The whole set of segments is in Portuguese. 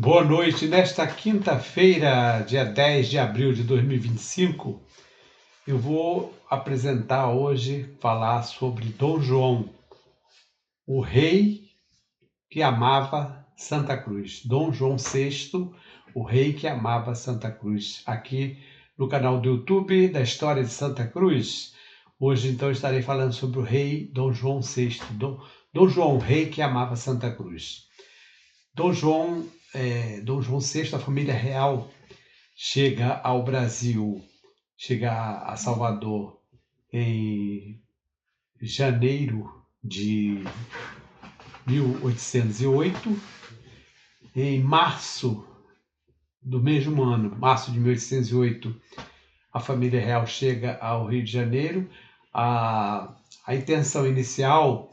Boa noite. Nesta quinta-feira, dia 10 de abril de 2025, eu vou apresentar hoje, falar sobre Dom João, o rei que amava Santa Cruz. Dom João VI, o rei que amava Santa Cruz. Aqui no canal do YouTube da História de Santa Cruz. Hoje, então, estarei falando sobre o rei Dom João VI. Dom João, o rei que amava Santa Cruz. Dom João VI, a família real, chega ao Brasil, chega a Salvador em janeiro de 1808. Em março do mesmo ano, março de 1808, a família real chega ao Rio de Janeiro. A intenção inicial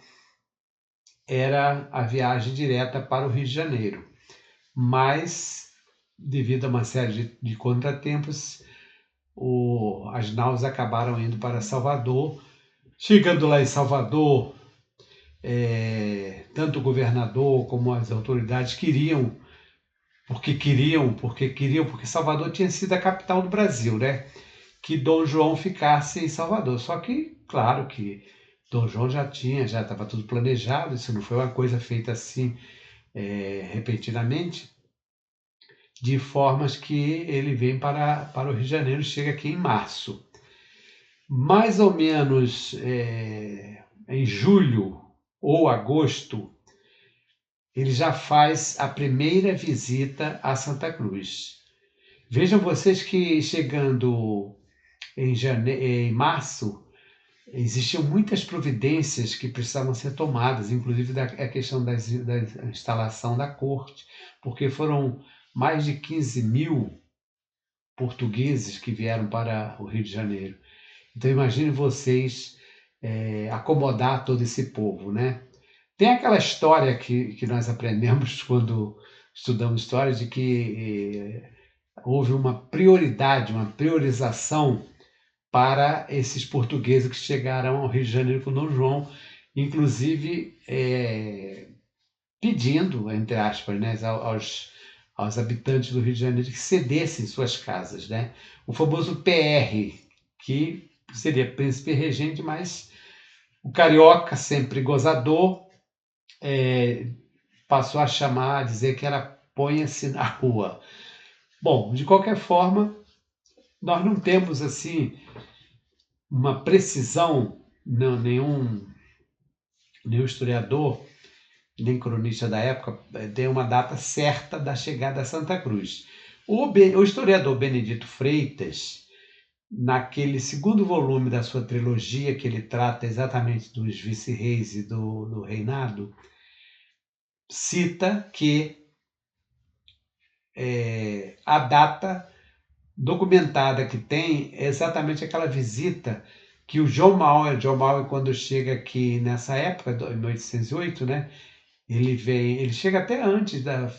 era a viagem direta para o Rio de Janeiro, mas devido a uma série de contratempos, as naus acabaram indo para Salvador. Chegando lá em Salvador, tanto o governador como as autoridades porque Salvador tinha sido a capital do Brasil, né? Que Dom João ficasse em Salvador. Só que, claro que Dom João já estava tudo planejado, isso não foi uma coisa feita assim repentinamente, de formas que ele vem para o Rio de Janeiro, chega aqui em março. Mais ou menos em julho ou agosto, ele já faz a primeira visita a Santa Cruz. Vejam vocês que chegando em março, existiam muitas providências que precisavam ser tomadas, inclusive a questão da instalação da corte, porque foram mais de 15 mil portugueses que vieram para o Rio de Janeiro. Então imagine vocês acomodar todo esse povo, né? Tem aquela história que nós aprendemos quando estudamos história, de que houve uma prioridade, uma priorização para esses portugueses que chegaram ao Rio de Janeiro com Dom João, inclusive pedindo, entre aspas, né, aos habitantes do Rio de Janeiro que cedessem suas casas, né? O famoso PR, que seria príncipe regente, mas o carioca, sempre gozador, passou a chamar, a dizer que era ponha-se na rua. Bom, de qualquer forma, nós não temos assim uma precisão, não, nenhum historiador, nem cronista da época, tem uma data certa da chegada a Santa Cruz. O historiador Benedito Freitas, naquele segundo volume da sua trilogia, que ele trata exatamente dos vice-reis e do reinado, cita que a data documentada que tem é exatamente aquela visita que o John Mauer, quando chega aqui nessa época, em 1808, né, ele chega até antes da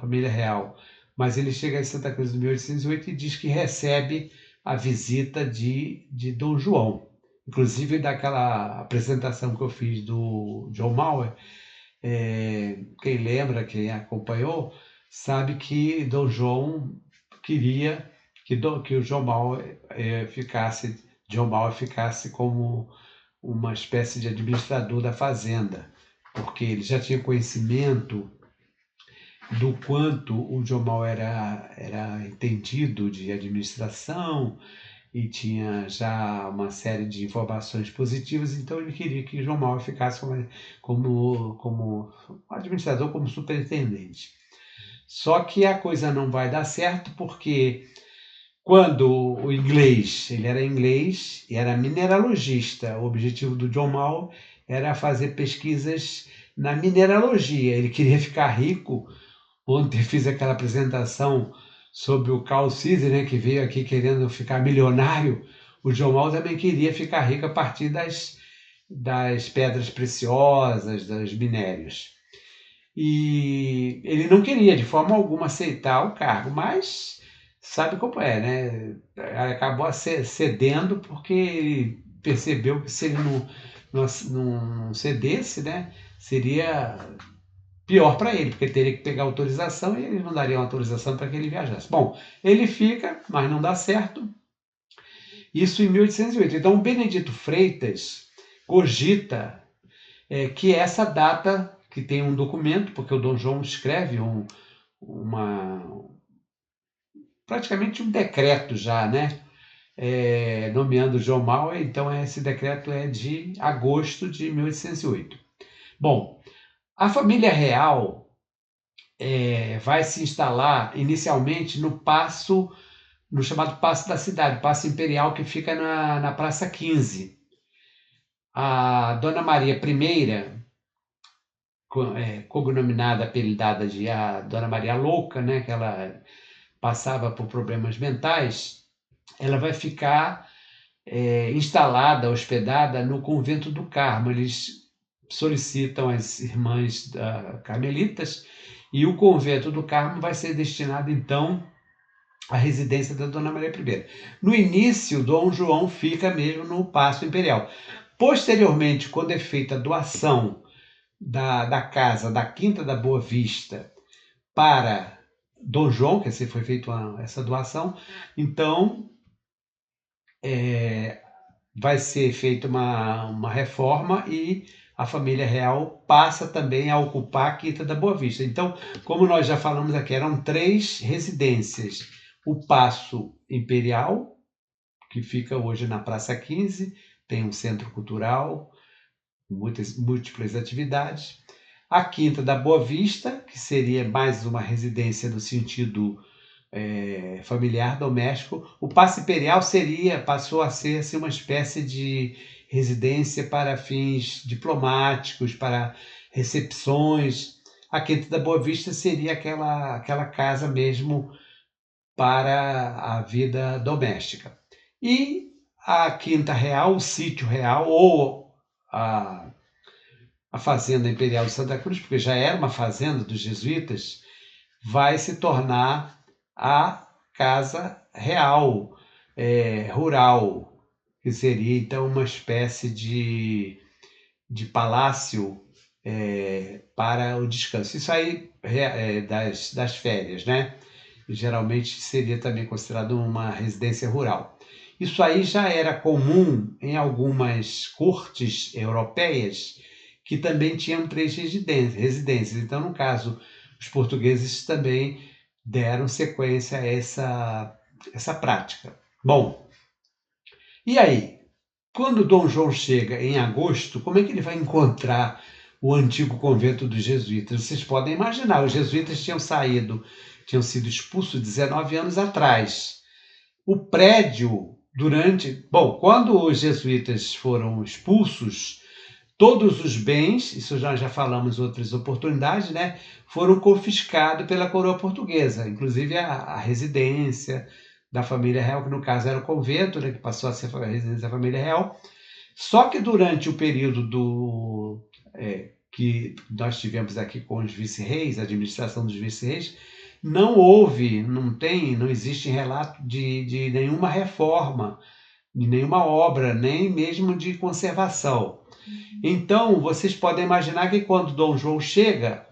família real, mas ele chega em Santa Cruz em 1808 e diz que recebe a visita de Dom João. Inclusive, daquela apresentação que eu fiz do John Mauer, quem lembra, quem acompanhou, sabe que Dom João queria que o John Mauer ficasse como uma espécie de administrador da fazenda, porque ele já tinha conhecimento do quanto o John Mauer era entendido de administração e tinha já uma série de informações positivas, então ele queria que John Mauer ficasse como administrador, como superintendente. Só que a coisa não vai dar certo, porque quando o inglês, ele era inglês e era mineralogista, o objetivo do John Mauer era fazer pesquisas na mineralogia. Ele queria ficar rico. Ontem fiz aquela apresentação sobre o Carl Cise, né, que veio aqui querendo ficar milionário. O John Mauer também queria ficar rico a partir das pedras preciosas, dos minérios. E ele não queria de forma alguma aceitar o cargo, mas sabe como é, né? Acabou cedendo porque ele percebeu que se ele não cedesse, né, seria pior para ele, porque ele teria que pegar autorização e eles não dariam autorização para que ele viajasse. Bom, ele fica, mas não dá certo. Isso em 1808. Então, o Benedito Freitas cogita que essa data, que tem um documento, porque o Dom João escreve uma, praticamente um decreto já, né? Nomeando João Mauer, então esse decreto é de agosto de 1808. Bom, a família real vai se instalar inicialmente no chamado Paço da Cidade, Paço Imperial, que fica na Praça 15. A Dona Maria I, cognominada, apelidada de a Dona Maria Louca, né, que ela passava por problemas mentais, ela vai ficar instalada, hospedada no Convento do Carmo. Eles solicitam as irmãs carmelitas e o Convento do Carmo vai ser destinado, então, à residência da Dona Maria I. No início, Dom João fica mesmo no Paço Imperial. Posteriormente, quando é feita a doação da casa da Quinta da Boa Vista para Dom João, que assim foi feita essa doação, então vai ser feita uma reforma e a família real passa também a ocupar a Quinta da Boa Vista. Então, como nós já falamos aqui, eram 3 residências. O Paço Imperial, que fica hoje na Praça 15, tem um centro cultural, múltiplas atividades. A Quinta da Boa Vista, que seria mais uma residência no sentido familiar, doméstico. O Paço Imperial passou a ser assim, uma espécie de residência para fins diplomáticos, para recepções. A Quinta da Boa Vista seria aquela casa mesmo para a vida doméstica. E a Quinta Real, o Sítio Real, ou a Fazenda Imperial de Santa Cruz, porque já era uma fazenda dos jesuítas, vai se tornar a Casa Real Rural, que seria então uma espécie de palácio para o descanso. Isso aí das férias, né? Geralmente seria também considerado uma residência rural. Isso aí já era comum em algumas cortes europeias que também tinham 3 residências. Então, no caso, os portugueses também deram sequência a essa prática. Bom, e aí? Quando Dom João chega em agosto, como é que ele vai encontrar o antigo convento dos jesuítas? Vocês podem imaginar, os jesuítas tinham sido expulsos 19 anos atrás. O prédio, quando os jesuítas foram expulsos, todos os bens, isso já falamos em outras oportunidades, né, foram confiscados pela coroa portuguesa, inclusive a residência da família real, que no caso era o convento, né, que passou a ser a residência da família real. Só que durante o período que nós tivemos aqui com os vice-reis, a administração dos vice-reis, não existe relato de nenhuma reforma, de nenhuma obra, nem mesmo de conservação. Então, vocês podem imaginar que quando Dom João chega,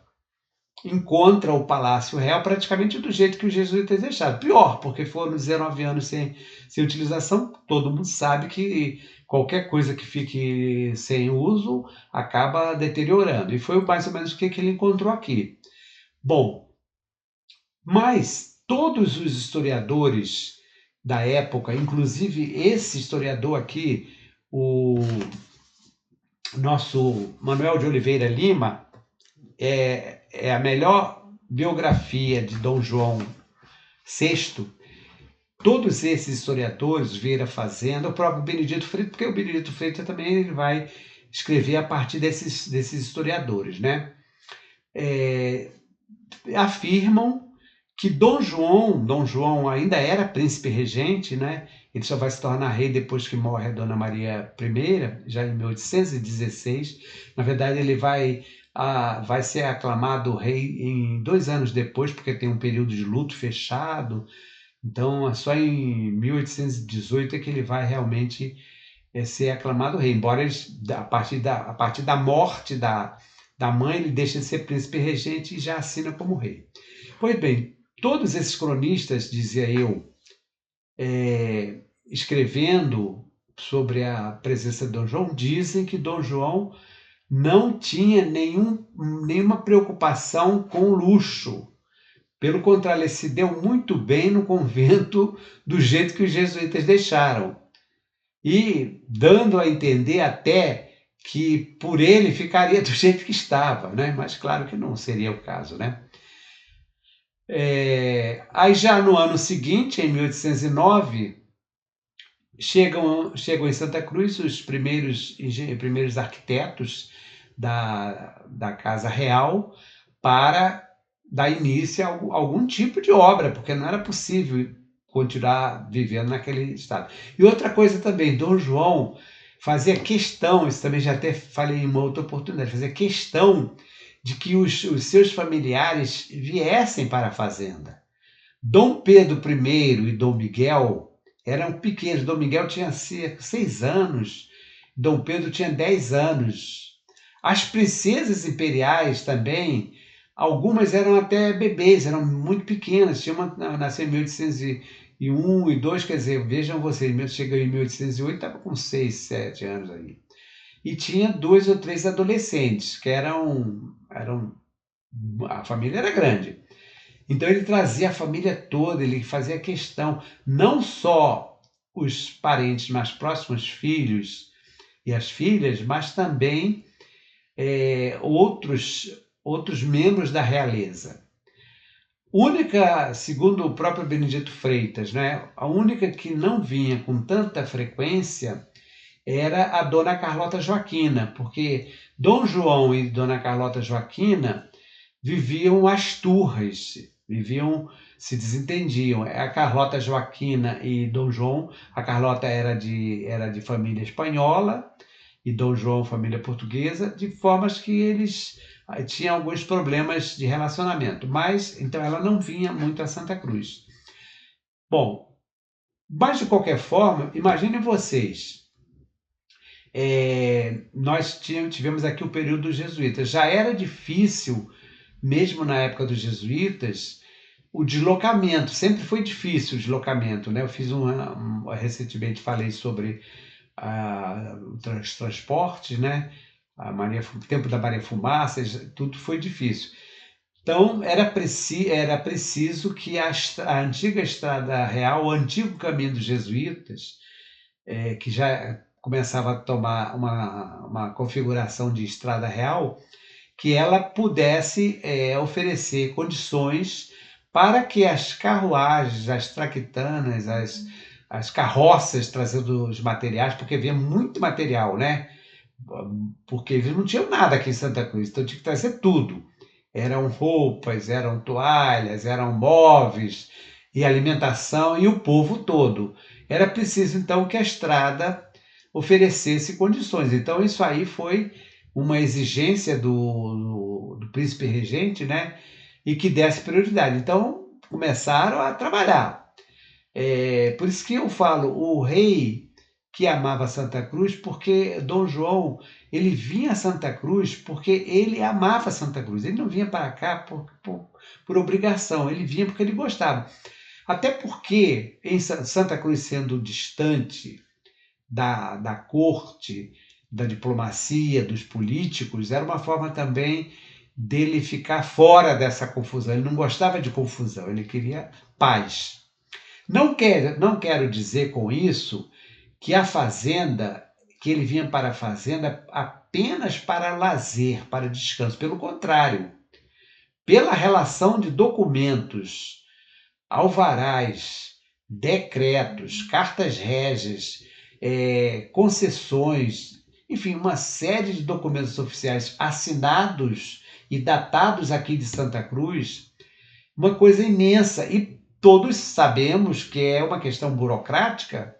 encontra o Palácio Real praticamente do jeito que os jesuítas deixaram. Pior, porque foram 19 anos sem utilização. Todo mundo sabe que qualquer coisa que fique sem uso acaba deteriorando. E foi mais ou menos o que ele encontrou aqui. Bom, mas todos os historiadores da época, inclusive esse historiador aqui, o nosso Manuel de Oliveira Lima, é a melhor biografia de Dom João VI. Todos esses historiadores, Vieira Fazenda, o próprio Benedito Freitas, porque o Benedito Freitas também ele vai escrever a partir desses historiadores, né? Afirmam que Dom João ainda era príncipe regente, né? Ele só vai se tornar rei depois que morre a Dona Maria I, já em 1816. Na verdade, ele vai ser aclamado rei em 2 anos depois, porque tem um período de luto fechado. Então, só em 1818 é que ele vai realmente ser aclamado rei, embora a partir da morte da da mãe, ele deixa de ser príncipe regente e já assina como rei. Pois bem, todos esses cronistas, dizia eu, escrevendo sobre a presença de Dom João, dizem que Dom João não tinha nenhuma preocupação com luxo. Pelo contrário, ele se deu muito bem no convento do jeito que os jesuítas deixaram. E dando a entender até que por ele ficaria do jeito que estava, né? Mas claro que não seria o caso, né? Aí já no ano seguinte, em 1809, chegam em Santa Cruz os primeiros arquitetos da Casa Real para dar início a algum tipo de obra, porque não era possível continuar vivendo naquele estado. E outra coisa também, Dom João fazia questão, isso também já até falei em uma outra oportunidade, fazia questão de que os seus familiares viessem para a fazenda. Dom Pedro I e Dom Miguel eram pequenos. Dom Miguel tinha 6 anos, Dom Pedro tinha 10 anos. As princesas imperiais também, algumas eram até bebês, eram muito pequenas. Tinha uma nasceu em 1801 e 2, quer dizer, vejam vocês, chegou em 1808, estava com 6, 7 anos aí. E tinha 2 ou 3 adolescentes, que a família era grande. Então ele trazia a família toda, ele fazia questão, não só os parentes mais próximos, filhos e as filhas, mas também outros membros da realeza. Única, segundo o próprio Benedito Freitas, né, a única que não vinha com tanta frequência era a Dona Carlota Joaquina, porque Dom João e Dona Carlota Joaquina viviam às turras, se desentendiam. A Carlota Joaquina e Dom João, a Carlota era de família espanhola e Dom João família portuguesa, de formas que eles tinham alguns problemas de relacionamento, mas então ela não vinha muito a Santa Cruz. Bom, mas de qualquer forma, imaginem vocês, nós tivemos aqui o período dos jesuítas, já era difícil, mesmo na época dos jesuítas, o deslocamento, sempre foi difícil o deslocamento, né? Eu fiz recentemente falei sobre os transportes, né? O tempo da Maria Fumaça, tudo foi difícil. Então era preciso que a antiga Estrada Real, o antigo caminho dos jesuítas, que já começava a tomar uma configuração de Estrada Real, que ela pudesse oferecer condições para que as carruagens, as traquitanas, as carroças trazendo os materiais, porque havia muito material, né? Porque eles não tinham nada aqui em Santa Cruz, então tinha que trazer tudo. Eram roupas, eram toalhas, eram móveis e alimentação e o povo todo. Era preciso então que a estrada oferecesse condições. Então isso aí foi uma exigência do príncipe regente, né? E que desse prioridade. Então começaram a trabalhar. Por isso que eu falo, o rei que amava Santa Cruz, porque Dom João, ele vinha a Santa Cruz porque ele amava Santa Cruz. Ele não vinha para cá por obrigação, ele vinha porque ele gostava. Até porque em Santa Cruz sendo distante da corte, da diplomacia, dos políticos, era uma forma também dele ficar fora dessa confusão. Ele não gostava de confusão, ele queria paz. Não quero dizer com isso que a fazenda, que ele vinha para a fazenda apenas para lazer, para descanso. Pelo contrário, pela relação de documentos, alvarás, decretos, cartas régias, concessões, enfim, uma série de documentos oficiais assinados e datados aqui de Santa Cruz, uma coisa imensa. E todos sabemos que é uma questão burocrática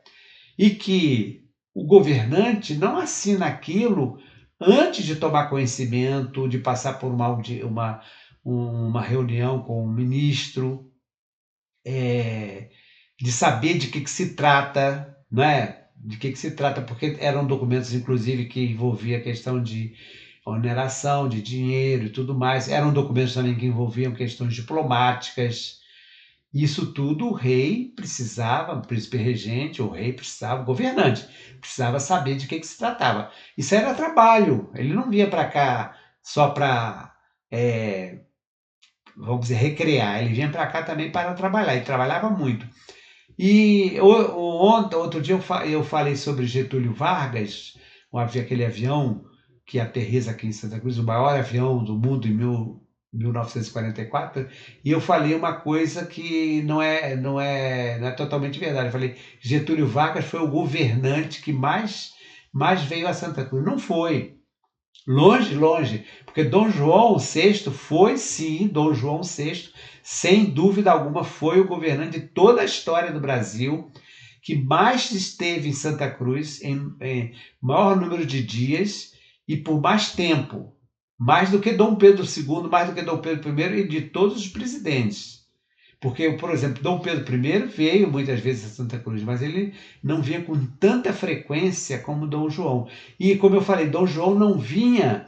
e que o governante não assina aquilo antes de tomar conhecimento, de passar por uma reunião com o ministro, de saber de que se trata, não é? De que se trata, porque eram documentos, inclusive, que envolvia a questão de oneração de dinheiro e tudo mais. Eram documentos também que envolviam questões diplomáticas. Isso tudo o rei precisava, o príncipe regente, o rei precisava, o governante, precisava saber de que se tratava. Isso era trabalho, ele não vinha para cá só para, vamos dizer, recrear, ele vinha para cá também para trabalhar, ele trabalhava muito. E outro dia eu falei sobre Getúlio Vargas, aquele avião que aterriza aqui em Santa Cruz, o maior avião do mundo em 1944, e eu falei uma coisa que não é totalmente verdade. Eu falei, Getúlio Vargas foi o governante que mais veio a Santa Cruz. Não foi. Longe, longe, porque Dom João VI foi sim, Dom João VI, sem dúvida alguma, foi o governante de toda a história do Brasil que mais esteve em Santa Cruz, em maior número de dias e por mais tempo, mais do que Dom Pedro II, mais do que Dom Pedro I e de todos os presidentes. Porque, por exemplo, Dom Pedro I veio muitas vezes a Santa Cruz, mas ele não vinha com tanta frequência como Dom João. E, como eu falei, Dom João não vinha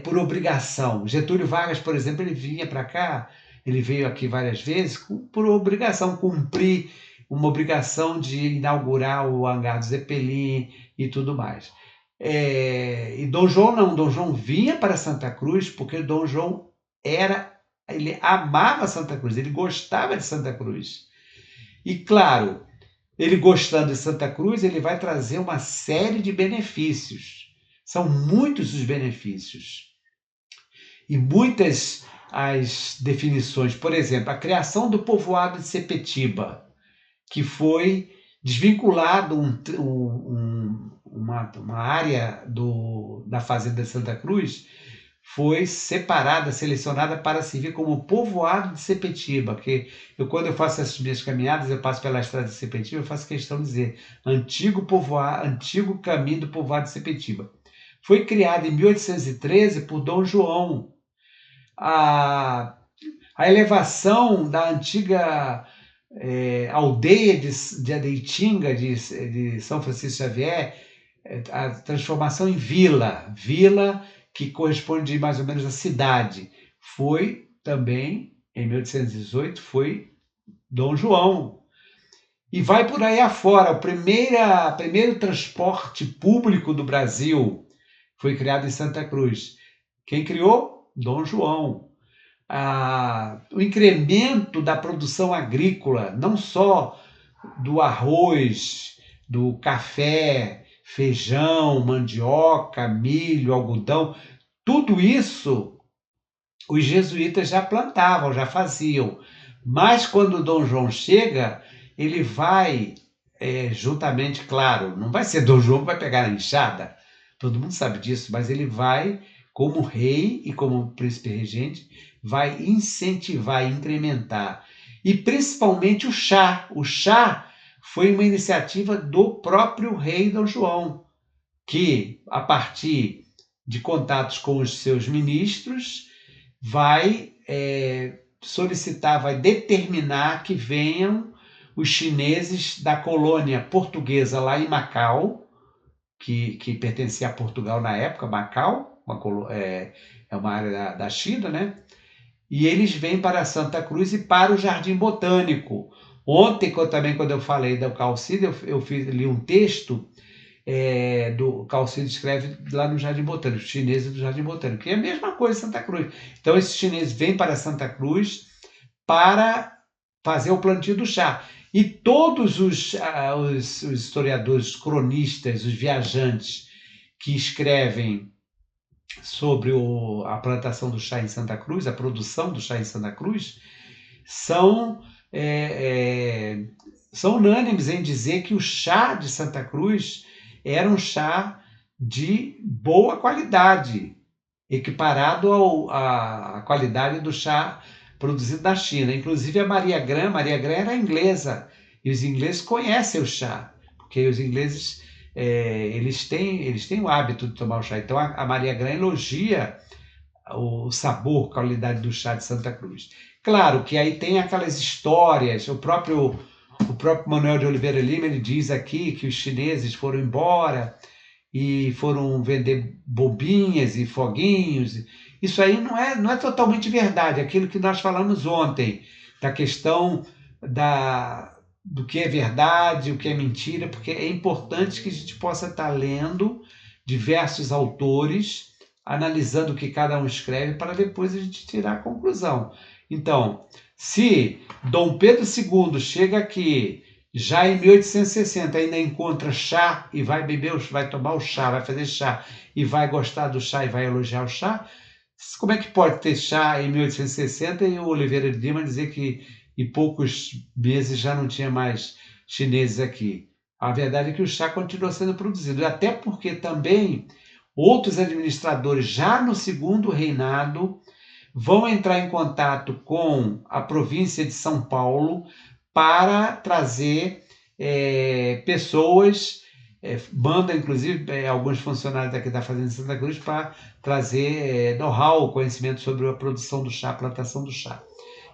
por obrigação. Getúlio Vargas, por exemplo, ele vinha para cá, ele veio aqui várias vezes por obrigação, cumprir uma obrigação de inaugurar o hangar do Zeppelin e tudo mais. E Dom João não, Dom João vinha para Santa Cruz porque Dom João ele amava Santa Cruz, ele gostava de Santa Cruz. E claro, ele gostando de Santa Cruz, ele vai trazer uma série de benefícios. São muitos os benefícios. E muitas as definições. Por exemplo, a criação do povoado de Sepetiba, que foi desvinculado uma área da Fazenda de Santa Cruz, foi separada, selecionada para servir como povoado de Sepetiba, que quando eu faço essas minhas caminhadas, eu passo pela estrada de Sepetiba, eu faço questão de dizer antigo caminho do povoado de Sepetiba. Foi criado em 1813 por Dom João. A elevação da antiga aldeia de Adeitinga, de São Francisco Xavier, a transformação em vila que corresponde mais ou menos à cidade, foi também, em 1818, foi Dom João. E vai por aí afora. O primeiro transporte público do Brasil foi criado em Santa Cruz. Quem criou? Dom João. O incremento da produção agrícola, não só do arroz, do café, feijão, mandioca, milho, algodão, tudo isso os jesuítas já plantavam, já faziam. Mas quando Dom João chega, ele vai, juntamente, claro, não vai ser Dom João que vai pegar a enxada, todo mundo sabe disso, mas ele vai, como rei e como príncipe regente, vai incentivar, incrementar. E principalmente o chá. O chá foi uma iniciativa do próprio rei Dom João, que, a partir de contatos com os seus ministros, vai solicitar, vai determinar que venham os chineses da colônia portuguesa lá em Macau, que pertencia a Portugal na época, Macau, é uma área da China, né? E eles vêm para Santa Cruz e para o Jardim Botânico. Ontem, quando eu falei do Calcídio, eu li um texto do Calcídio, escreve lá no Jardim Botânico, os chineses do Jardim Botânico, que é a mesma coisa em Santa Cruz. Então, esses chineses vêm para Santa Cruz para fazer o plantio do chá. E todos os historiadores, os cronistas, os viajantes que escrevem sobre a plantação do chá em Santa Cruz, a produção do chá em Santa Cruz, são unânimes em dizer que o chá de Santa Cruz era um chá de boa qualidade, equiparado à qualidade do chá produzido na China. Inclusive a Maria Grã era inglesa, e os ingleses conhecem o chá, porque os ingleses eles têm o hábito de tomar o chá. Então a Maria Grã elogia o sabor, a qualidade do chá de Santa Cruz. Claro que aí tem aquelas histórias, o próprio Manuel de Oliveira Lima, ele diz aqui que os chineses foram embora e foram vender bombinhas e foguinhos. Isso aí não é totalmente verdade, aquilo que nós falamos ontem, da questão do que é verdade, o que é mentira, porque é importante que a gente possa estar lendo diversos autores, analisando o que cada um escreve, para depois a gente tirar a conclusão. Então, se Dom Pedro II chega aqui já em 1860, ainda encontra chá e vai beber, vai tomar o chá, vai fazer chá e vai gostar do chá e vai elogiar o chá, como é que pode ter chá em 1860 e o Oliveira de Lima dizer que em poucos meses já não tinha mais chineses aqui? A verdade é que o chá continua sendo produzido, até porque também outros administradores, já no segundo reinado, vão entrar em contato com a província de São Paulo para trazer pessoas, manda inclusive alguns funcionários daqui da Fazenda de Santa Cruz para trazer know-how, conhecimento sobre a produção do chá, a plantação do chá.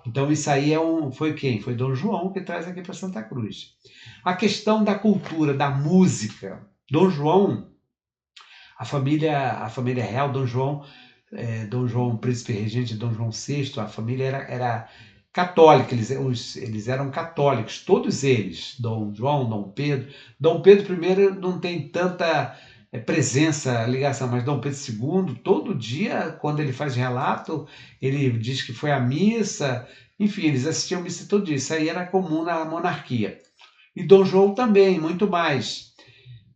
Então isso aí foi quem? Foi Dom João que traz aqui para Santa Cruz. A questão da cultura, da música. Dom João, a família real, Dom João, príncipe regente, Dom João VI, a família era católica, eles eram católicos, todos eles, Dom João, Dom Pedro. Dom Pedro I não tem tanta presença, ligação, mas Dom Pedro II, todo dia, quando ele faz relato, ele diz que foi à missa, enfim, eles assistiam missa todo dia, isso aí era comum na monarquia. E Dom João também, muito mais.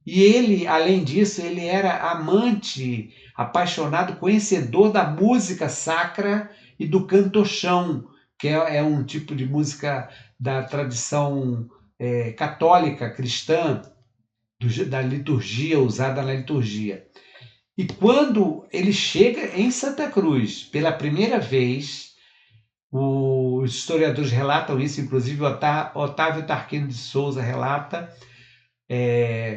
E ele, além disso, ele era amante, apaixonado, conhecedor da música sacra e do cantochão, que é um tipo de música da tradição católica, cristã, da liturgia, usada na liturgia. E quando ele chega em Santa Cruz pela primeira vez, os historiadores relatam isso, inclusive Otávio Tarquínio de Souza relata,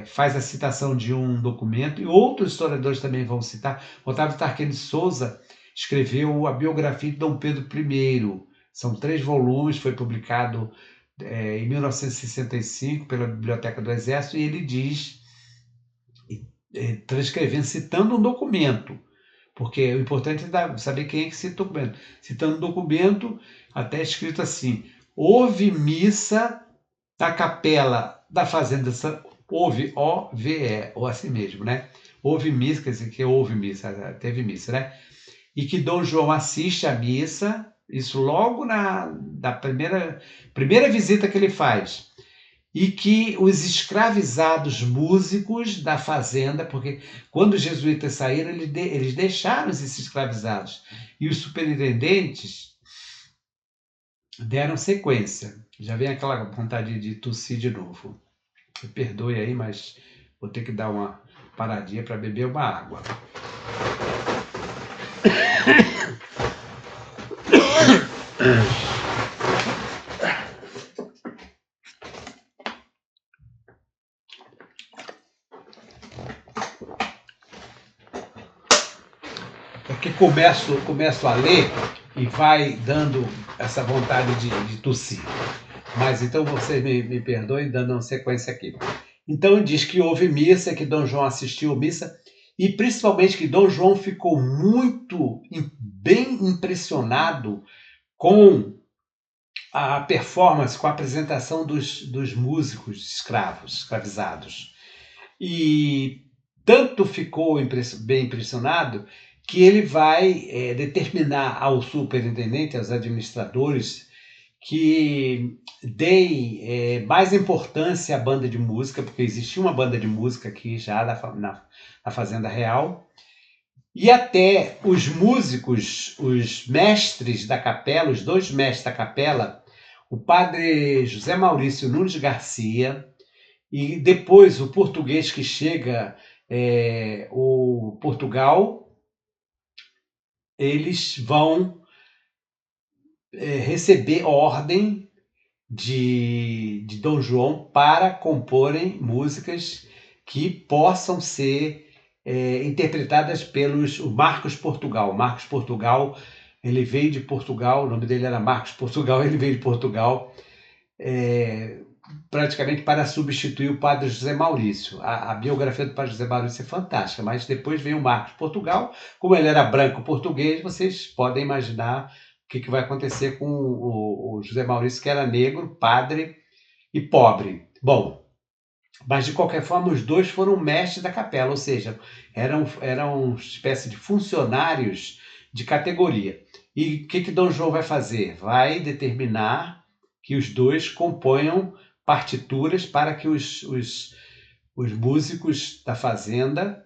faz a citação de um documento, e outros historiadores também vão citar. Otávio Tarquínio de Souza escreveu a biografia de Dom Pedro I. São 3 volumes, foi publicado em 1965 pela Biblioteca do Exército, e ele diz, transcrevendo, citando um documento, porque o importante é saber quem é que cita o documento. Citando um documento, até escrito assim: houve missa da capela da Fazenda houve O-V-E, ou assim mesmo, né? Houve missa, quer dizer que houve missa, teve missa, né? E que Dom João assiste à missa, isso logo da primeira visita que ele faz. E que os escravizados músicos da fazenda, porque quando os jesuítas saíram, eles deixaram esses escravizados. E os superintendentes deram sequência. Já vem aquela vontade de tossir de novo. Me perdoe aí, mas vou ter que dar uma paradinha para beber uma água. É que começo a ler e vai dando essa vontade de tossir. Mas então você me perdoe dando uma sequência aqui. Então diz que houve missa, que Dom João assistiu à missa, e principalmente que Dom João ficou bem impressionado com a performance, com a apresentação dos músicos escravizados. E tanto ficou bem impressionado que ele vai determinar ao superintendente, aos administradores, que deem mais importância à banda de música, porque existia uma banda de música aqui já na Fazenda Real, e até os músicos, os mestres da capela, os 2 mestres da capela, o padre José Maurício Nunes Garcia, e depois o português que chega, o Portugal, eles vão receber ordem de Dom João para comporem músicas que possam ser interpretadas pelos Marcos Portugal. Marcos Portugal, ele veio de Portugal, o nome dele era Marcos Portugal, ele veio de Portugal, praticamente para substituir o padre José Maurício. A biografia do padre José Maurício é fantástica, mas depois veio o Marcos Portugal. Como ele era branco português, vocês podem imaginar o que vai acontecer com o José Maurício, que era negro, padre e pobre. Bom, mas de qualquer forma, os dois foram mestres da capela, ou seja, eram uma espécie de funcionários de categoria. E o que Dom João vai fazer? Vai determinar que os dois componham partituras para que os músicos da fazenda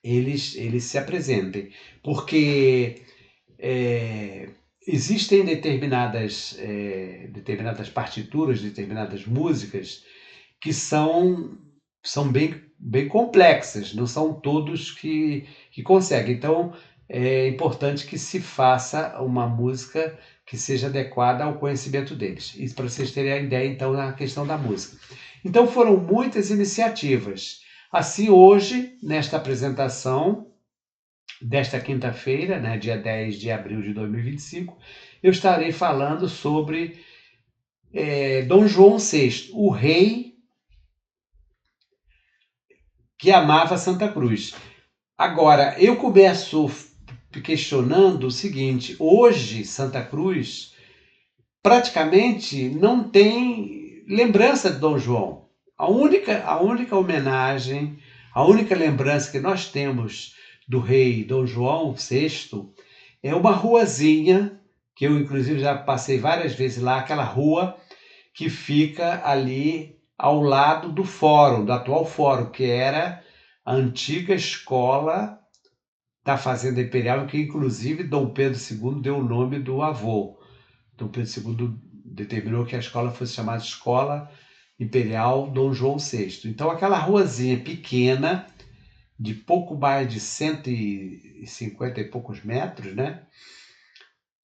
eles se apresentem. Porque existem determinadas partituras, determinadas músicas que são bem complexas, não são todos que conseguem. Então, é importante que se faça uma música que seja adequada ao conhecimento deles. Isso para vocês terem a ideia, então, na questão da música. Então, foram muitas iniciativas. Assim, hoje, nesta apresentação desta quinta-feira, né, dia 10 de abril de 2025, eu estarei falando sobre Dom João VI, o rei que amava Santa Cruz. Agora, eu começo questionando o seguinte: hoje, Santa Cruz praticamente não tem lembrança de Dom João. A única homenagem, a única lembrança que nós temos do rei Dom João VI é uma ruazinha, que eu inclusive já passei várias vezes lá, aquela rua que fica ali ao lado do fórum, do atual fórum, que era a antiga escola da Fazenda Imperial, que inclusive Dom Pedro II deu o nome do avô. Dom Pedro II determinou que a escola fosse chamada Escola Imperial Dom João VI. Então aquela ruazinha pequena, de pouco mais de 150 e poucos metros, né?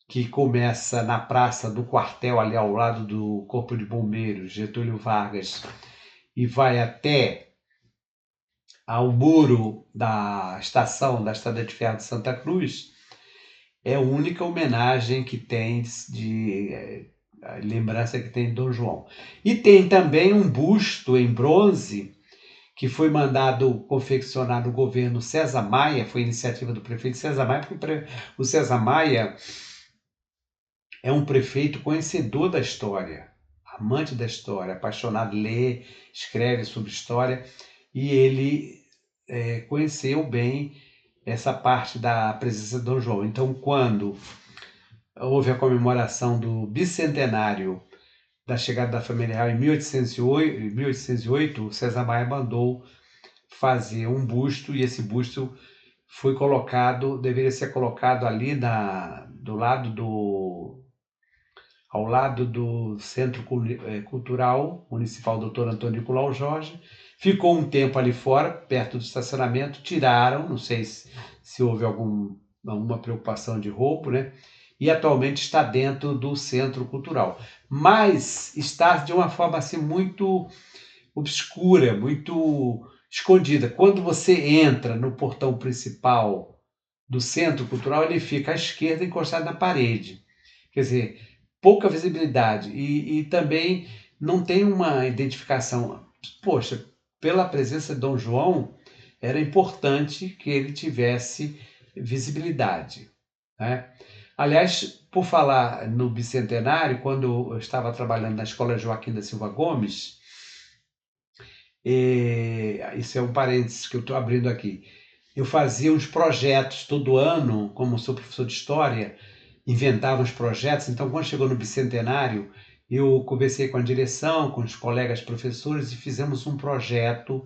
Que começa na Praça do Quartel, ali ao lado do Corpo de Bombeiros, Getúlio Vargas, e vai até ao muro da estação da Estrada de Ferro de Santa Cruz, é a única homenagem que tem de lembrança que tem de Dom João. E tem também um busto em bronze que foi mandado confeccionar no governo César Maia, foi iniciativa do prefeito César Maia, porque o César Maia é um prefeito conhecedor da história, amante da história, apaixonado, lê, escreve sobre história, e ele conheceu bem essa parte da presença de Dom João. Então, quando houve a comemoração do bicentenário da chegada da família real em 1808, o César Maia mandou fazer um busto, e esse busto foi colocado, deveria ser colocado ali ao lado do Centro Cultural Municipal Dr. Antônio Nicolau Jorge. Ficou um tempo ali fora, perto do estacionamento, tiraram, não sei se houve alguma preocupação de roubo, né? E atualmente está dentro do Centro Cultural. Mas está de uma forma assim muito obscura, muito escondida. Quando você entra no portão principal do Centro Cultural, ele fica à esquerda, encostado na parede. Quer dizer, pouca visibilidade e também não tem uma identificação. Poxa, pela presença de Dom João, era importante que ele tivesse visibilidade, né? Aliás, por falar no bicentenário, quando eu estava trabalhando na Escola Joaquim da Silva Gomes, isso é um parênteses que eu estou abrindo aqui, eu fazia uns projetos todo ano, como sou professor de História, inventava os projetos. Então, quando chegou no bicentenário, eu conversei com a direção, com os colegas professores e fizemos um projeto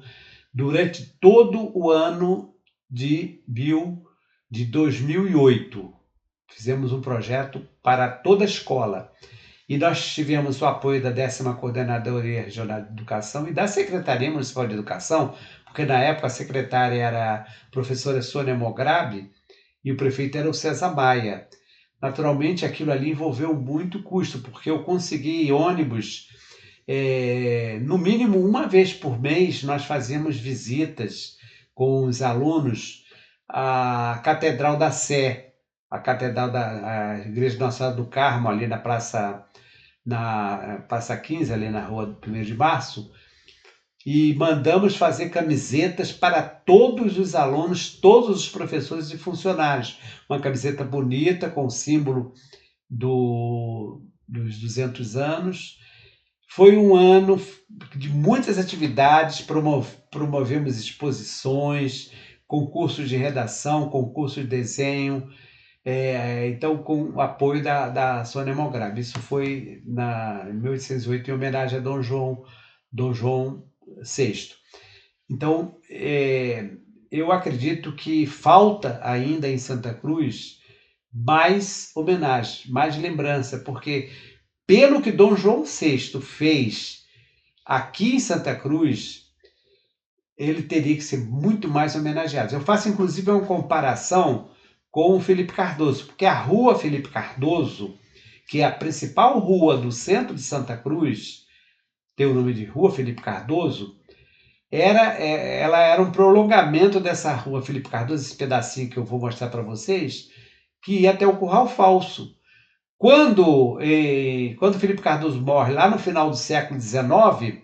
durante todo o ano de 2008. Fizemos um projeto para toda a escola. E nós tivemos o apoio da 10ª Coordenadoria Regional de Educação e da Secretaria Municipal de Educação, porque na época a secretária era a professora Sônia Mograbi e o prefeito era o César Maia. Naturalmente, aquilo ali envolveu muito custo, porque eu consegui ônibus, no mínimo uma vez por mês, nós fazíamos visitas com os alunos à Catedral da Sé, a Catedral da Igreja de Nossa Senhora do Carmo, ali na Praça na Praça 15, ali na rua do 1º de Março, e mandamos fazer camisetas para todos os alunos, todos os professores e funcionários. Uma camiseta bonita, com o símbolo dos 200 anos. Foi um ano de muitas atividades, promovemos exposições, concursos de redação, concursos de desenho, então com o apoio da Sônia Malgrave. Isso foi em 1808, em homenagem a Dom João VI. Então, eu acredito que falta ainda em Santa Cruz mais homenagem, mais lembrança, porque pelo que Dom João VI fez aqui em Santa Cruz, ele teria que ser muito mais homenageado. Eu faço, inclusive, uma comparação com o Felipe Cardoso, porque a Rua Felipe Cardoso, que é a principal rua do centro de Santa Cruz, tem o nome de Rua Felipe Cardoso, ela era um prolongamento dessa Rua Felipe Cardoso, esse pedacinho que eu vou mostrar para vocês, que ia até o Curral Falso. Quando Felipe Cardoso morre, lá no final do século XIX,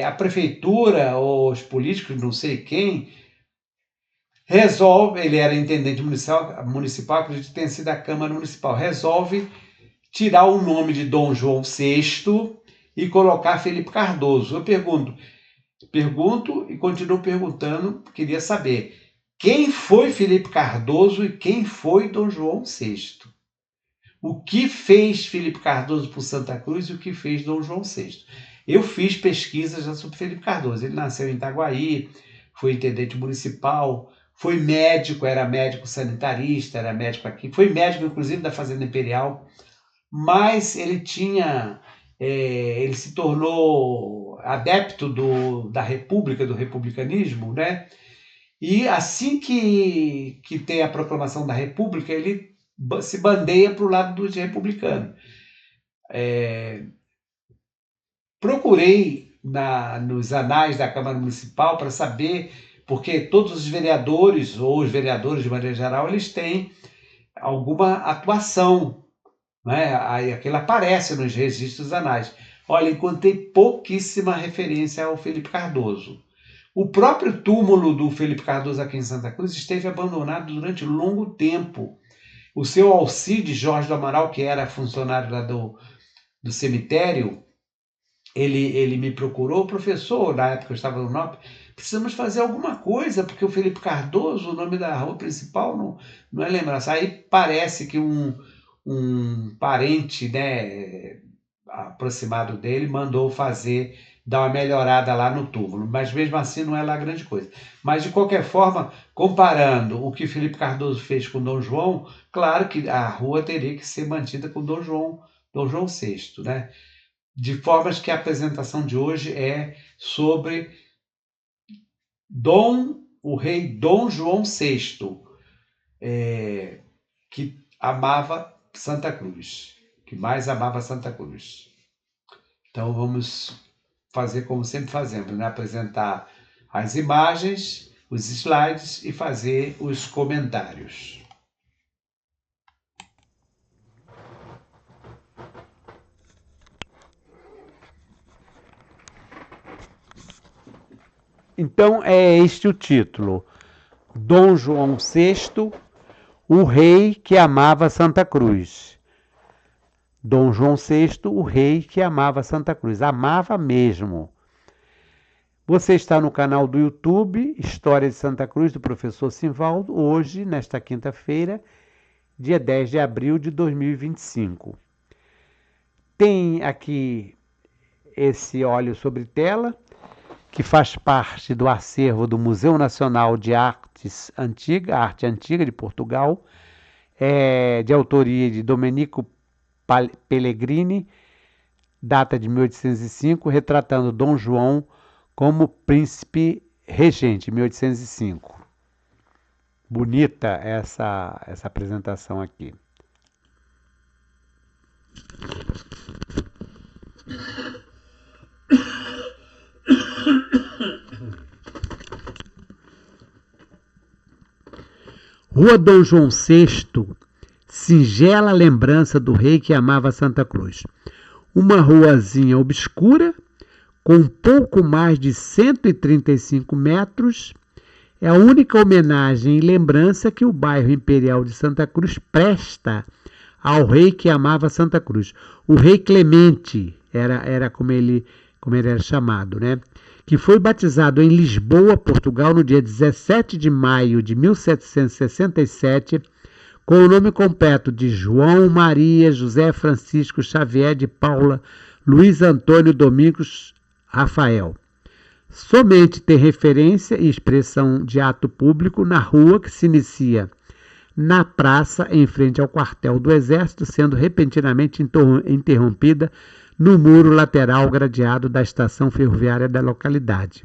a prefeitura, ou os políticos, não sei quem, resolve, ele era intendente municipal, acredito que tenha sido a Câmara Municipal, resolve tirar o nome de Dom João VI e colocar Felipe Cardoso. Eu pergunto e continuo perguntando, queria saber quem foi Felipe Cardoso e quem foi Dom João VI. O que fez Felipe Cardoso por Santa Cruz e o que fez Dom João VI. Eu fiz pesquisas já sobre Felipe Cardoso. Ele nasceu em Itaguaí, foi intendente municipal, foi médico, era médico sanitarista, era médico aqui, foi médico inclusive da Fazenda Imperial, mas ele se tornou adepto da República, do republicanismo, né? E assim que tem a proclamação da República, ele se bandeia para o lado dos republicanos. Procurei nos anais da Câmara Municipal para saber, porque todos os vereadores, ou os vereadores de maneira geral, eles têm alguma atuação, né? Aí aquilo aparece nos registros anais. Olha, encontrei pouquíssima referência ao Felipe Cardoso. O próprio túmulo do Felipe Cardoso aqui em Santa Cruz esteve abandonado durante longo tempo. O seu Alcides Jorge do Amaral, que era funcionário lá do cemitério, ele me procurou, professor, na época eu estava no NOP, precisamos fazer alguma coisa, porque o Felipe Cardoso, o nome da rua principal, não é lembrança. Aí parece que um parente, né, aproximado dele mandou dar uma melhorada lá no túmulo, mas mesmo assim não é lá grande coisa. Mas de qualquer forma, comparando o que Felipe Cardoso fez com Dom João, claro que a rua teria que ser mantida com Dom João VI, né? De formas que a apresentação de hoje é sobre o rei Dom João VI, que amava Santa Cruz, que mais amava Santa Cruz. Então vamos fazer como sempre fazemos, né? Apresentar as imagens, os slides e fazer os comentários. Então é este o título: Dom João VI, o rei que amava Santa Cruz. Dom João VI, o rei que amava Santa Cruz. Amava mesmo. Você está no canal do YouTube, História de Santa Cruz, do professor Simvaldo, hoje, nesta quinta-feira, dia 10 de abril de 2025. Tem aqui esse óleo sobre tela, que faz parte do acervo do Museu Nacional de Arte Antiga de Portugal, de autoria de Domenico Pellegrini, data de 1805, retratando Dom João como príncipe regente, 1805. Bonita essa apresentação aqui. Rua Dom João VI, singela lembrança do rei que amava Santa Cruz. Uma ruazinha obscura, com pouco mais de 135 metros, é a única homenagem e lembrança que o bairro Imperial de Santa Cruz presta ao rei que amava Santa Cruz. O rei Clemente, era como ele era chamado, né? Que foi batizado em Lisboa, Portugal, no dia 17 de maio de 1767, com o nome completo de João Maria José Francisco Xavier de Paula Luiz Antônio Domingos Rafael. Somente tem referência e expressão de ato público na rua que se inicia na praça em frente ao quartel do Exército, sendo repentinamente interrompida no muro lateral gradeado da estação ferroviária da localidade.